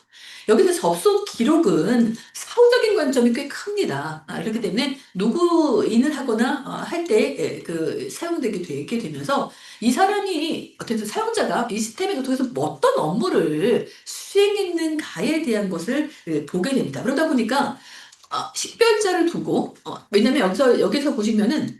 여기서 접속 기록은 사후적인 관점이 꽤 큽니다. 그렇기 때문에 노구인을 하거나 할 때 그 사용되게 되게 되면서 이 사람이 어쨌든 사용자가 이 시스템에 통해서 뭐 어떤 업무를 수행했는가에 대한 것을 보게 됩니다. 그러다 보니까 식별자를 두고 왜냐면 여기서 보시면은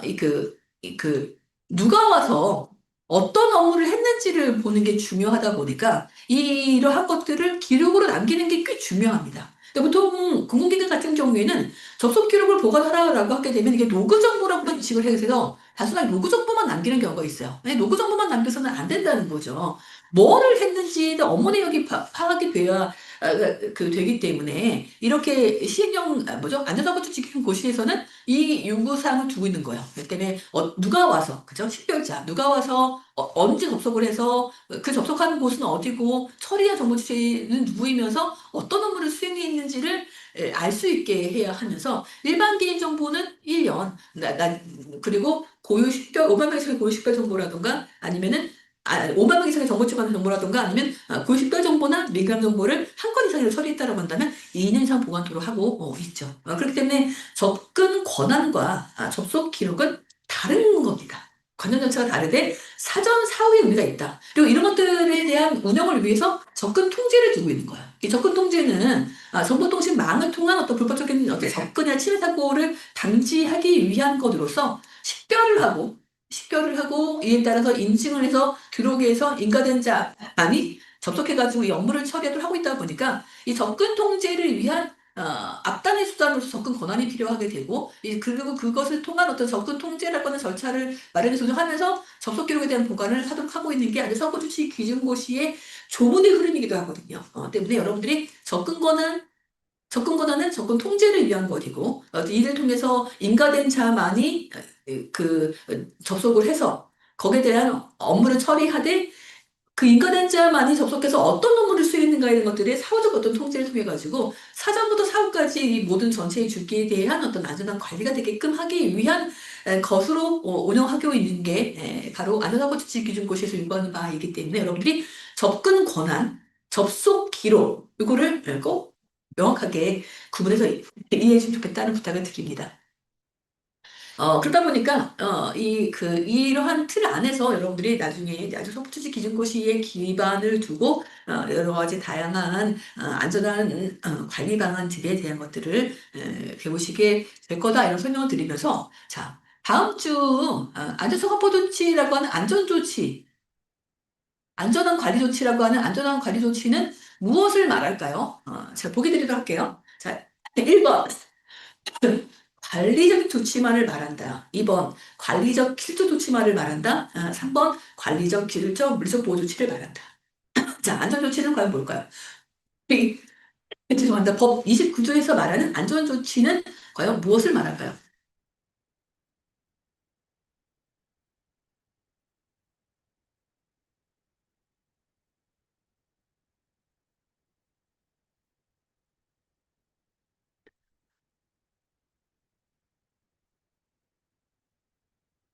이그 누가 와서 어떤 업무를 했는지를 보는 게 중요하다 보니까 이러한 것들을 기록으로 남기는 게 꽤 중요합니다. 근데 보통 공공기관 같은 경우에는 접속 기록을 보관하라고 하게 되면 이게 로그 정보라고 인식을 해서 단순하게 로그 정보만 남기는 경우가 있어요. 로그 정보만 남겨서는 안 된다는 거죠. 뭐를 했는지 업무 내역이 파악이 돼야 되기 때문에 이렇게 시행령 안전사고 지키는 고시에서는 이 요구사항을 두고 있는 거예요. 그렇기 때문에 누가 와서 그죠? 식별자 누가 와서 언제 접속을 해서 그 접속하는 곳은 어디고 처리한 정보 주체는 누구이면서 어떤 업무를 수행했는지를 알 수 있게 해야 하면서 일반 개인 정보는 1년 그리고 고유 식별 5만 명 이상의 고유 식별 정보라든가 아니면은 5만 명 이상의 정보 추가하는 정보라든가 아니면 고유식별 정보나 민감 정보를 한 건 이상으로 처리했다라고 한다면 2년 이상 보관토록 하고 있죠. 그렇기 때문에 접근 권한과 접속 기록은 다른 겁니다. 관련 절차가 다르되 사전 사후의 의미가 있다. 그리고 이런 것들에 대한 운영을 위해서 접근 통제를 두고 있는 거예요. 이 접근 통제는 정보통신망을 통한 어떤 불법적인 어떤 접근이나 침해 사고를 방지하기 위한 것으로서 식별을 하고 식별을 하고 이에 따라서 인증을 해서 기록에서 인가된 자만이 접속해가지고 이 업무를 처리를 하고 있다 보니까 이 접근 통제를 위한 앞단의 수단으로서 접근 권한이 필요하게 되고 그리고 그것을 통한 어떤 접근 통제라고 하는 절차를 마련해 조정하면서 접속 기록에 대한 보관을 하도록 하고 있는 게 아주 서부주치 기준고시의 조문의 흐름이기도 하거든요. 때문에 여러분들이 접근 권한은 접근 통제를 위한 것이고 이를 통해서 인가된 자만이 접속을 해서 거기에 대한 업무를 처리하되 그 인가된 자만이 접속해서 어떤 업무를 수행했는가 이런 것들의 사후적 어떤 통제를 통해 가지고 사전부터 사후까지 이 모든 전체의 주기에 대한 어떤 안전한 관리가 되게끔 하기 위한 것으로 운영하고 있는 게 바로 안전하고 주치 기준고시에서 요구하는 바이기 때문에 여러분들이 접근 권한, 접속 기록 이거를 꼭 명확하게 구분해서 이해해 주면 좋겠다는 부탁을 드립니다. 그러다 보니까, 이러한 틀 안에서 여러분들이 나중에 아주 성취지 기준고시에 기반을 두고, 여러 가지 다양한, 안전한, 관리 방안들에 대한 것들을, 배우시게 될 거다, 이런 설명을 드리면서, 자, 다음 주, 안전성합보조치라고 하는 안전조치, 안전한 관리 조치라고 하는 안전한 관리 조치는 무엇을 말할까요? 제가 보기 드리도록 할게요. 자, 1번. 관리적 조치만을 말한다. 2번 관리적 필수 조치만을 말한다. 3번 관리적 기술적 물리적 보호 조치를 말한다. 자, 안전 조치는 과연 뭘까요? 이- 죄송합니다. 법 29조에서 말하는 안전 조치는 과연 무엇을 말할까요?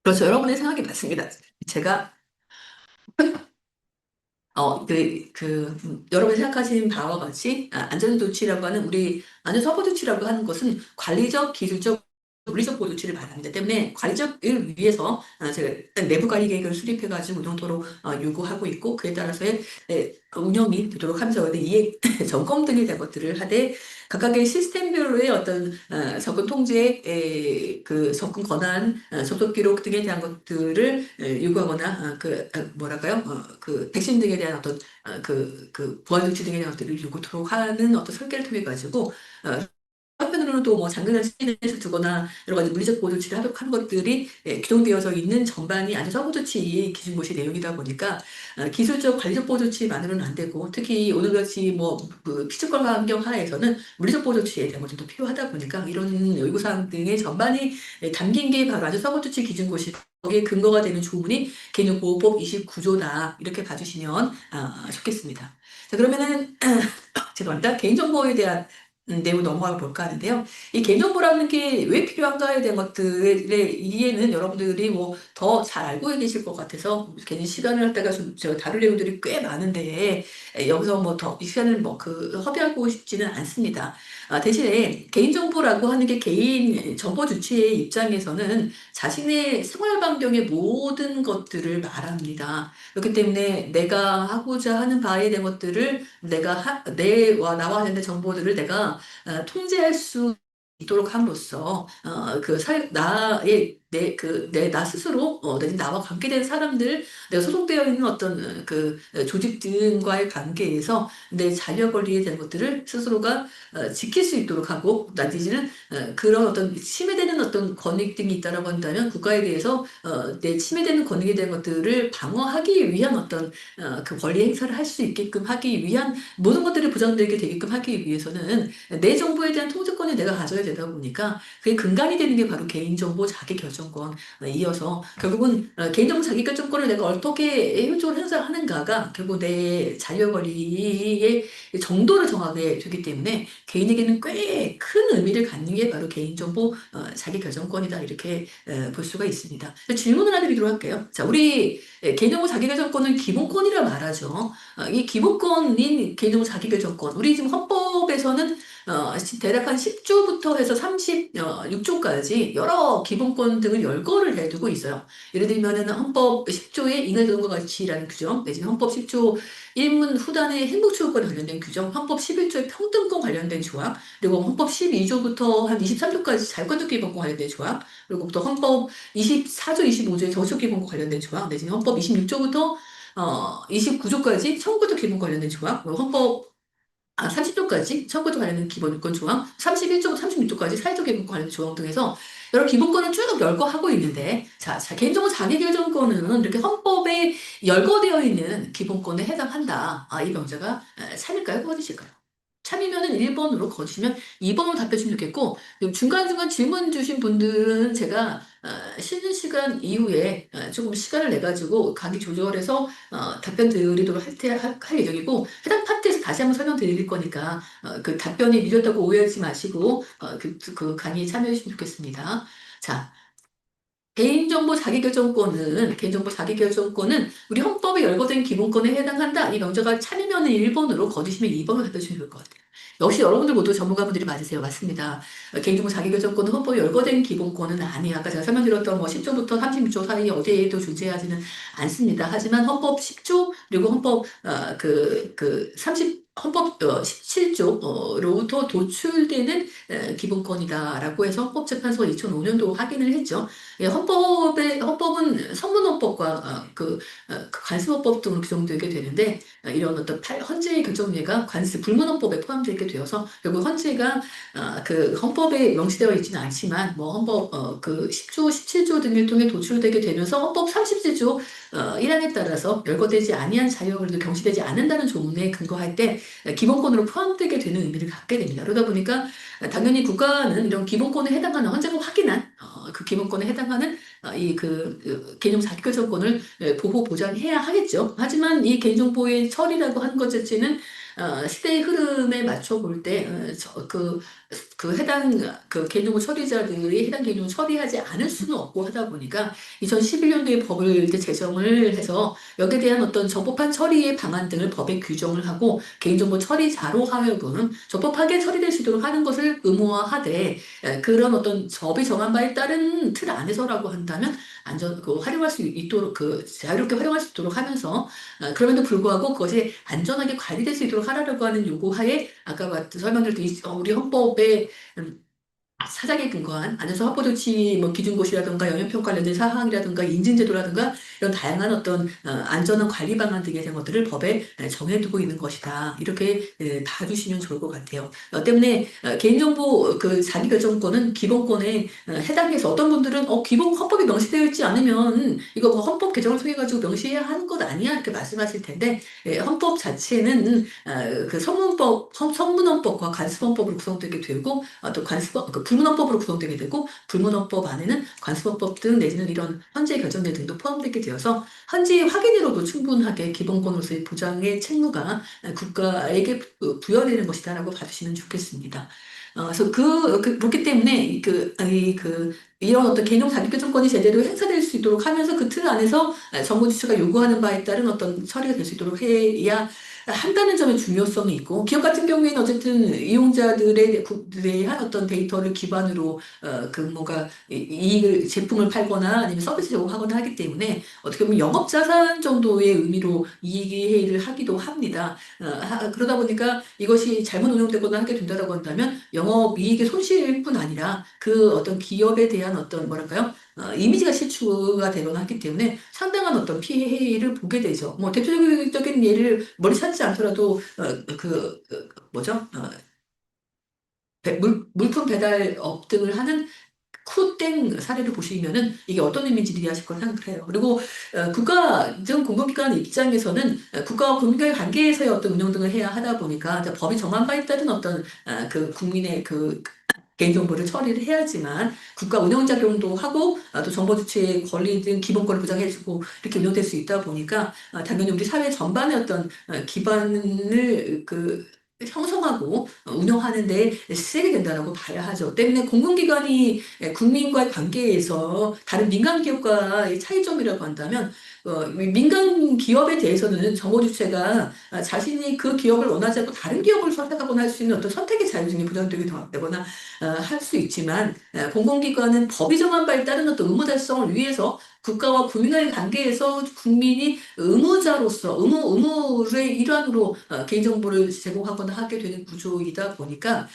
그렇죠. 여러분의 생각이 맞습니다. 제가 여러분이 생각하시는 바와 같이, 안전조치라고 하는, 우리 안전서포조치라고 하는 것은 관리적, 기술적, 물리적 보조치를 말합니다. 때문에 관리적을 위해서 제가 일단 내부 관리 계획을 수립해가지고 운영토록 요구하고 있고, 그에 따라서의 운영이 되도록 하면서 이해 점검 등에 대한 것들을 하되, 각각의 시스템별로의 어떤 접근 통제, 접근 권한, 접속 기록 등에 대한 것들을 요구하거나 뭐랄까요? 백신 등에 대한 어떤 보안 조치 등에 대한 것들을 요구토록 하는 어떤 설계를 통해 가지고 한편으로는 또 뭐 장기간 시민에서 두거나 여러 가지 물리적 보호 조치를 하도록 하는 것들이 규정되어져 있는 전반이 안전사고 조치 기준고시 내용이다 보니까 기술적 관리적 보호 조치만으로는 안 되고 특히 오늘같이 뭐그 피지컬 환경 하에서는 물리적 보호 조치에 대한 것도 필요하다 보니까 이런 요구사항 등의 전반이 담긴 게 바로 안전사고 조치 기준고시 거기에 근거가 되는 조문이 개인정보보호법 29조다 이렇게 봐주시면 좋겠습니다. 자 그러면은 죄송합니다. 개인정보에 대한 내용 넘어가 볼까 하는데요. 이 개인정보라는 게 왜 필요한가에 대한 것들의 이해는 여러분들이 뭐 더 잘 알고 계실 것 같아서 괜히 시간을 갖다가 저 다룰 내용들이 꽤 많은데 여기서 뭐 더 이 시간을 허비하고 싶지는 않습니다. 대신에 개인정보라고 하는 게 개인 정보 주체의 입장에서는 자신의 생활 반경의 모든 것들을 말합니다. 그렇기 때문에 내가 하고자 하는 바에 대한 것들을 나와 관련된 정보들을 내가 통제할 수 있도록 함으로써 나 스스로 내지 나와 관계된 사람들 내가 소속되어 있는 어떤 조직 등과의 관계에서 내 자녀 권리에 대한 것들을 스스로가 지킬 수 있도록 하고 내지는 그런 어떤 침해되는 어떤 권익 등이 있다라고 한다면 국가에 대해서 내 침해되는 권익에 대한 것들을 방어하기 위한 어떤 그 권리 행사를 할 수 있게끔 하기 위한 모든 것들이 보장되게 되게끔 하기 위해서는 내 정보에 대한 통제권을 내가 가져야 되다 보니까 그게 근간이 되는 게 바로 개인정보 자기결정권 이어서 결국은 개인정보 자기결정권을 내가 어떻게 효율적으로 행사하는가가 결국 내 자유 권리의 정도를 정하게 되기 때문에 개인에게는 꽤 큰 의미를 갖는 게 바로 개인정보 자기결정권이다 이렇게 볼 수가 있습니다. 질문을 하나 드리도록 할게요. 자, 우리 개인정보 자기결정권은 기본권이라 말하죠. 이 기본권인 개인정보 자기결정권, 우리 지금 헌법에서는 대략 한 10조부터 해서 36조까지 여러 기본권 등을 열거를 해두고 있어요. 예를 들면은 헌법 10조의 인간과 가치라는 규정, 내지는 헌법 10조 1문 후단의 행복추구권에 관련된 규정, 헌법 11조의 평등권 관련된 조항, 그리고 헌법 12조부터 한 23조까지 자유권적 기본권 관련된 조항, 그리고 또 헌법 24조, 25조의 저소득 기본권 관련된 조항, 내지는 헌법 26조부터 29조까지 청구적 기본 관련된 조항, 그리고 헌법 30조까지 청구적 관련된 기본권 조항, 31조부터 36조까지 사회적 기본권 관련된 조항 등에서 여러 기본권을 쭉 열거하고 있는데, 개인정보 자기결정권은 이렇게 헌법에 열거되어 있는 기본권에 해당한다. 이 명제가 참일까요? 거짓일까요? 참이면은 1번으로, 거짓이면 2번으로 답해 주시면 좋겠고, 그리고 중간중간 질문 주신 분들은 제가 쉬는 시간 이후에 조금 시간을 내가지고 강의 조절해서 답변 드리도록 할 예정이고, 해당 파트에서 다시 한번 설명드릴 거니까 그 답변이 미뤘다고 오해하지 마시고 그 강의에 참여해 주시면 좋겠습니다. 자, 개인정보 자기결정권은 우리 헌법에 열거된 기본권에 해당한다. 이 명제가 참이면은 1번으로, 거짓이면 2번으로 답해주시면 좋을 것 같아요. 역시 여러분들 모두 전문가분들이 맞으세요. 맞습니다. 개인정보 자기결정권은 헌법에 열거된 기본권은 아니에요. 아까 제가 설명드렸던 뭐 10조부터 36조 사이 어디에도 존재하지는 않습니다. 하지만 헌법 10조 그리고 헌법 17조로부터 도출되는 기본권이다라고 해서 헌법재판소가 2005년도 확인을 했죠. 예, 헌법은 성문헌법과 그 관습헌법 등으로 규정되게 되는데, 이런 어떤 헌재의 결정례가 불문헌법에 포함되게 되어서 결국 헌재가 그 헌법에 명시되어 있지는 않지만 뭐 헌법 그 10조, 17조 등을 통해 도출되게 되면서 헌법 37조 1항에 따라서 열거되지 아니한 자유가 경시되지 않는다는 조문에 근거할 때 기본권으로 포함되게 되는 의미를 갖게 됩니다. 그러다 보니까 당연히 국가는 이런 기본권에 해당하는, 헌재가 확인한 그 기본권에 해당하는 개인정보 자기결정권을 보호 보장해야 하겠죠. 하지만 이 개인정보의 처리라고 하는 것 자체는 시대의 흐름에 맞춰 볼 때 해당 개인정보 처리자들이 해당 개인정보 처리하지 않을 수는 없고 하다 보니까 2011년도에 법을 이제 제정을 해서 여기에 대한 어떤 적법한 처리의 방안 등을 법에 규정을 하고, 개인정보 처리자로 하여금 적법하게 처리될 수 있도록 하는 것을 의무화하되, 그런 어떤 법이 정한 바에 따른 틀 안에서라고 한다면 활용할 수 있도록, 자유롭게 활용할 수 있도록 하면서, 그럼에도 불구하고 그것이 안전하게 관리될 수 있도록 하라고 하는 요구하에, 아까 설명드렸듯이 우리 헌법에 사장에 근거한 안전성 확보 조치 뭐 기준고시라든가 영향평가 관련된 사항이라든가 인증제도라든가 이런 다양한 어떤 안전한 관리 방안 등에 대한 것들을 법에 정해두고 있는 것이다. 이렇게 봐주시면 좋을 것 같아요. 때문에 개인정보 자기결정권은 기본권에 해당해서, 어떤 분들은 기본 헌법에 명시되어 있지 않으면 이거 뭐 헌법 개정을 통해 가지고 명시해야 하는 것 아니야, 이렇게 말씀하실 텐데, 헌법 자체는 성문헌법과 관습헌법으로 구성되게 되고, 또 불문헌법으로 구성되게 되고, 불문헌법 안에는 관습헌법 등 내지는 이런 헌재 결정제 등도 포함되게 되어서 헌재 확인으로도 충분하게 기본권으로서의 보장의 책무가 국가에게 부여되는 것이다라고 봐주시면 좋겠습니다. 그래서 그렇기 때문에 이런 어떤 개인정보 자기결정권이 제대로 행사될 수 있도록 하면서 그 틀 안에서 정부 지주가 요구하는 바에 따른 어떤 처리가 될 수 있도록 해야 한다는 점의 중요성이 있고, 기업 같은 경우에는 어쨌든 이용자들에 대한 어떤 데이터를 기반으로 뭔가 제품을 팔거나 아니면 서비스 제공하거나 하기 때문에 어떻게 보면 영업자산 정도의 의미로 이익을 하기도 합니다. 그러다 보니까 이것이 잘못 운영되거나 하게 된다고 한다면 영업이익의 손실일 뿐 아니라 그 어떤 기업에 대한 어떤 뭐랄까요? 이미지가 실추가 되거나 하기 때문에 상당한 어떤 피해를 보게 되죠. 뭐 대표적인 예를 머리 찾지 않더라도 뭐죠? 물품 배달업 등을 하는 쿠땡 사례를 보시면은 이게 어떤 의미인지 이해하실 거라 생각해요. 그리고 국가적 공공기관 입장에서는 국가와 국민과의 관계에서의 어떤 운영 등을 해야 하다 보니까 이제 법이 정한 바에 따른 어떤 국민의 개인정보를 처리를 해야지만 국가 운영작용도 하고, 또 정보주체의 권리 등 기본권을 보장해주고 이렇게 운영될 수 있다 보니까 당연히 우리 사회 전반의 어떤 기반을 형성하고 운영하는 데 쓰게 된다고 봐야 하죠. 때문에 공공기관이 국민과의 관계에서 다른 민간 기업과의 차이점이라고 한다면 민간 기업에 대해서는 정보 주체가 자신이 그 기업을 원하지 않고 다른 기업을 선택하거나 할 수 있는 어떤 선택의 자유증이 보장되게 되거나 할 수 있지만 공공기관은 법이 정한 바에 따른 어떤 의무 달성을 위해서 국가와 국민과의 관계에서 국민이 의무자로서 의무의 일환으로 개인정보를 제공하거나 하게 되는 구조이다 보니까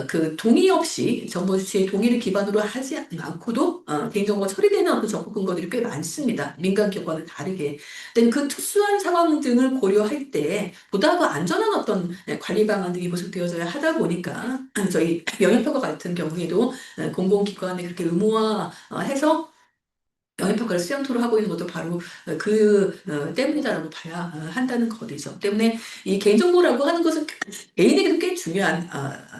그 동의 없이 정보 주체의 동의를 기반으로 하지 않고도 개인정보가 처리되는 어떤 정보 근거들이 꽤 많습니다. 민간 기업과는 다르게. 근데 그 특수한 상황 등을 고려할 때 보다 더 안전한 어떤 관리 방안 등이 모색되어져야 하다 보니까 저희 영향평가 같은 경우에도 공공기관에 그렇게 의무화해서 영향평가를 수렴토로 하고 있는 것도 바로 때문이다라고 봐야 한다는 거죠. 때문에 이 개인정보라고 하는 것은 개인에게도 꽤 중요한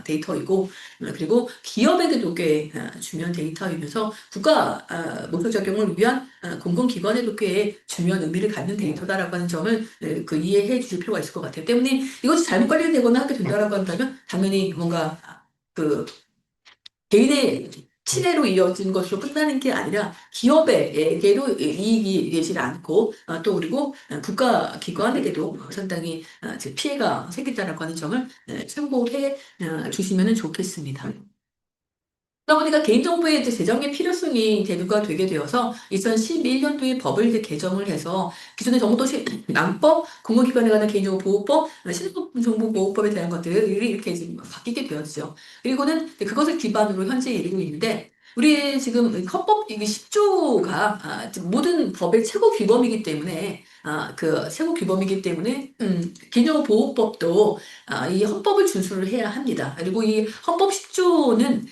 데이터이고 그리고 기업에게도 꽤 중요한 데이터이면서 국가 목표 적용을 위한 공공기관에도 꽤 중요한 의미를 갖는 데이터다라고 하는 점을 이해해 주실 필요가 있을 것 같아요. 때문에 이것이 잘못 관리되거나 하게 된다라고 한다면 당연히 뭔가 그 개인의 친해로 이어진 것으로 끝나는 게 아니라 기업에게도 이익이 되지 않고 또 그리고 국가기관에게도 상당히 피해가 생긴다라고 하는 점을 참고해 주시면 좋겠습니다. 그러다 보니까 개인정보의 이제 제정의 필요성이 대두가 되게 되어서 2011년도에 법을 이제 개정을 해서 기존의 정보도시 낭법, 공공기관에 관한 개인정보보호법, 신분정보보호법에 대한 것들이 이렇게 지금 바뀌게 되었죠. 그리고는 그것을 기반으로 현재 이루고 있는데 우리 지금 헌법 이게 10조가 모든 법의 최고 규범이기 때문에 그 최고 규범이기 때문에 개인정보보호법도 이 헌법을 준수를 해야 합니다. 그리고 이 헌법 10조는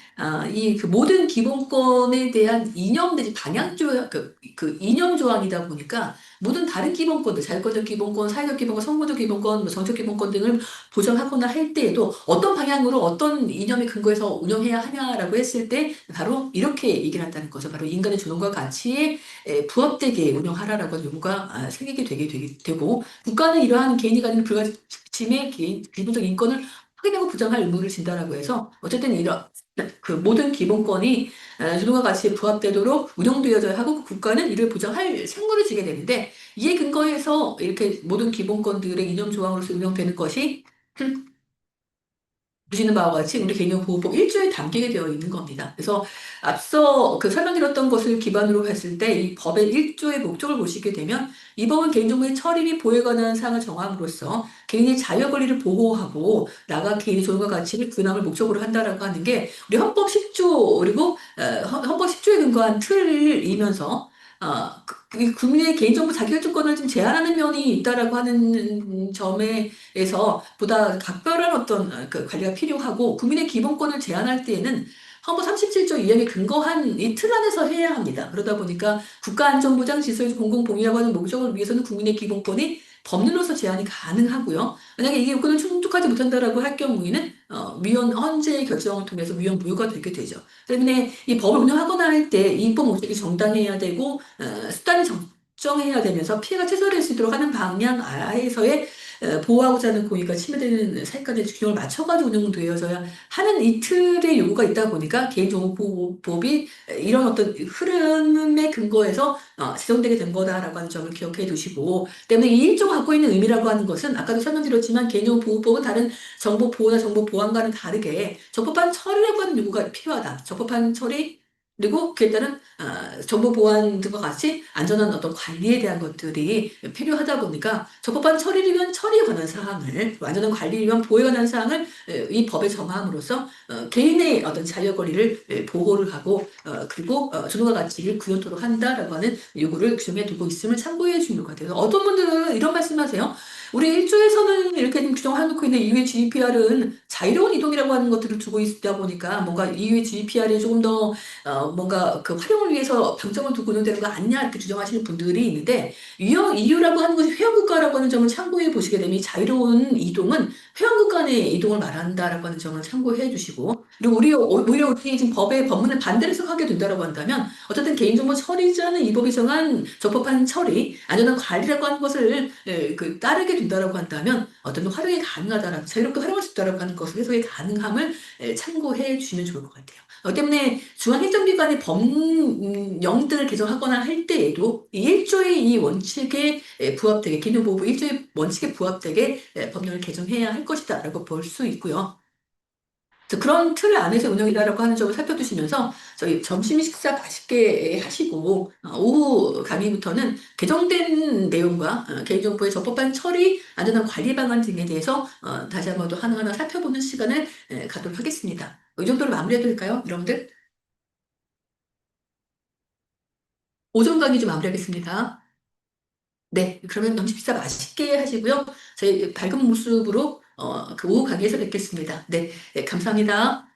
이 그 모든 기본권에 대한 이념 내지 방향 조약, 그 이념 조항이다 보니까 모든 다른 기본권들, 자유권적 기본권, 사회적 기본권, 성공적 기본권, 뭐 정책 기본권 등을 보장하거나 할 때에도 어떤 방향으로 어떤 이념에 근거해서 운영해야 하냐라고 했을 때 바로 이렇게 얘기를 한다는 거죠. 바로 인간의 존엄과 가치에 부합되게 운영하라라고 하는 요구가 생기게 되고 국가는 이러한 개인이 가진 불가침의 기본적 인권을 확인하고 보장할 의무를 진다라고 해서 어쨌든 이런 그 모든 기본권이 존엄과 가치에 부합되도록 운영되어져야 하고 그 국가는 이를 보장할 책무를 지게 되는데 이에 근거해서 이렇게 모든 기본권들의 이념 조항으로서 운영되는 것이 보시는 바와 같이 우리 개인정보보호법 1조에 담기게 되어 있는 겁니다. 그래서 앞서 그 설명드렸던 것을 기반으로 했을 때 이 법의 1조의 목적을 보시게 되면 이 법은 개인정보의 처리 및 보호에 관한 사항을 정함으로써 개인의 자유 권리를 보호하고 나아가 개인의 존엄과 가치를 근함을 목적으로 한다라고 하는 게 우리 헌법 10조 그리고 헌법 10조에 근거한 틀이면서 국민의 개인정보 자기결정권을 좀 제한하는 면이 있다라고 하는 점에서 보다 각별한 어떤 그 관리가 필요하고 국민의 기본권을 제한할 때에는 헌법 37조 2항에 근거한 이 틀 안에서 해야 합니다. 그러다 보니까 국가안전보장 질서의 공공복리라고 하는 목적을 위해서는 국민의 기본권이 법률로서 제한이 가능하고요. 만약에 이게 요건을 충족하지 못한다라고 할 경우에는 위헌 헌재 결정을 통해서 위헌 무효가 되게 되죠. 때문에 이 법을 운영하거나 할 때 입법 목적이 정당해야 되고 수단이 정해야 되면서 피해가 최소화될 수 있도록 하는 방향 하에서의 보호하고자 하는 고의가 침해되는 사익간의 균형을 맞춰가지고 운영되어져야 하는 이 틀의 요구가 있다 보니까 개인정보보호법이 이런 어떤 흐름에 근거해서 제정되게 된 거다라고 하는 점을 기억해 두시고 때문에 이 1조가 갖고 있는 의미라고 하는 것은 아까도 설명드렸지만 개인정보보호법은 다른 정보 보호나 정보 보안과는 다르게 적법한 처리라고 하는 요구가 필요하다. 적법한 처리 그리고 그에 따른 정보 보안 등과 같이 안전한 어떤 관리에 대한 것들이 필요하다 보니까 적법한 처리를 위한 처리에 관한 사항을 안전한 관리를 위한 보호에 관한 사항을 이 법에 정함으로써 개인의 어떤 자유 권리를 보호를 하고 그리고 존엄과 가치를 구현토록 한다라고 하는 요구를 규정해 두고 있음을 참고해 주는 것 같아요. 어떤 분들은 이런 말씀하세요. 우리 1조에서는 이렇게 좀 규정해놓고 있는 이후에 GDPR은 자유로운 이동이라고 하는 것들을 두고 있다 보니까 뭔가 EU의 GDPR에 조금 더 뭔가 그 활용을 위해서 방점을 두고 있는 되는 거 아니냐 이렇게 주장하시는 분들이 있는데 EU라고 하는 것이 회원국가라고 하는 점을 참고해 보시게 되면 이 자유로운 이동은 회원국 간의 이동을 말한다라고 하는 점을 참고해 주시고 그리고 오히려 우리 지금 법의 법문을 반대로 해석하게 된다라고 한다면 어쨌든 개인정보 처리자는 이 법이 정한 적법한 처리, 안전한 관리라고 하는 것을 따르게 된다라고 한다면 어떤 활용이 가능하다라고 자유롭게 활용할 수 있다라고 하는 것을 해석이 가능함을 참고해 주시면 좋을 것 같아요. 때문에 중앙행정기관의 법령들을 개정하거나 할 때에도 이 1조의 이 원칙에 부합되게 개인정보보호 1조의 원칙에 부합되게 법령을 개정해야 할 것이다라고 볼 수 있고요. 그래서 그런 틀 안에서 운영이다라고 하는 점을 살펴두시면서 저희 점심 식사 맛있게 하시고 오후 강의부터는 개정된 내용과 개인정보의 적법한 처리, 안전한 관리 방안 등에 대해서 다시 한번 더 하나하나 살펴보는 시간을 갖도록 하겠습니다. 이 정도로 마무리해도 될까요, 여러분들? 오전 강의 좀 마무리하겠습니다. 네, 그러면 점심 식사 맛있게 하시고요. 저희 밝은 모습으로 그 오후 강의에서 뵙겠습니다. 네, 네, 감사합니다.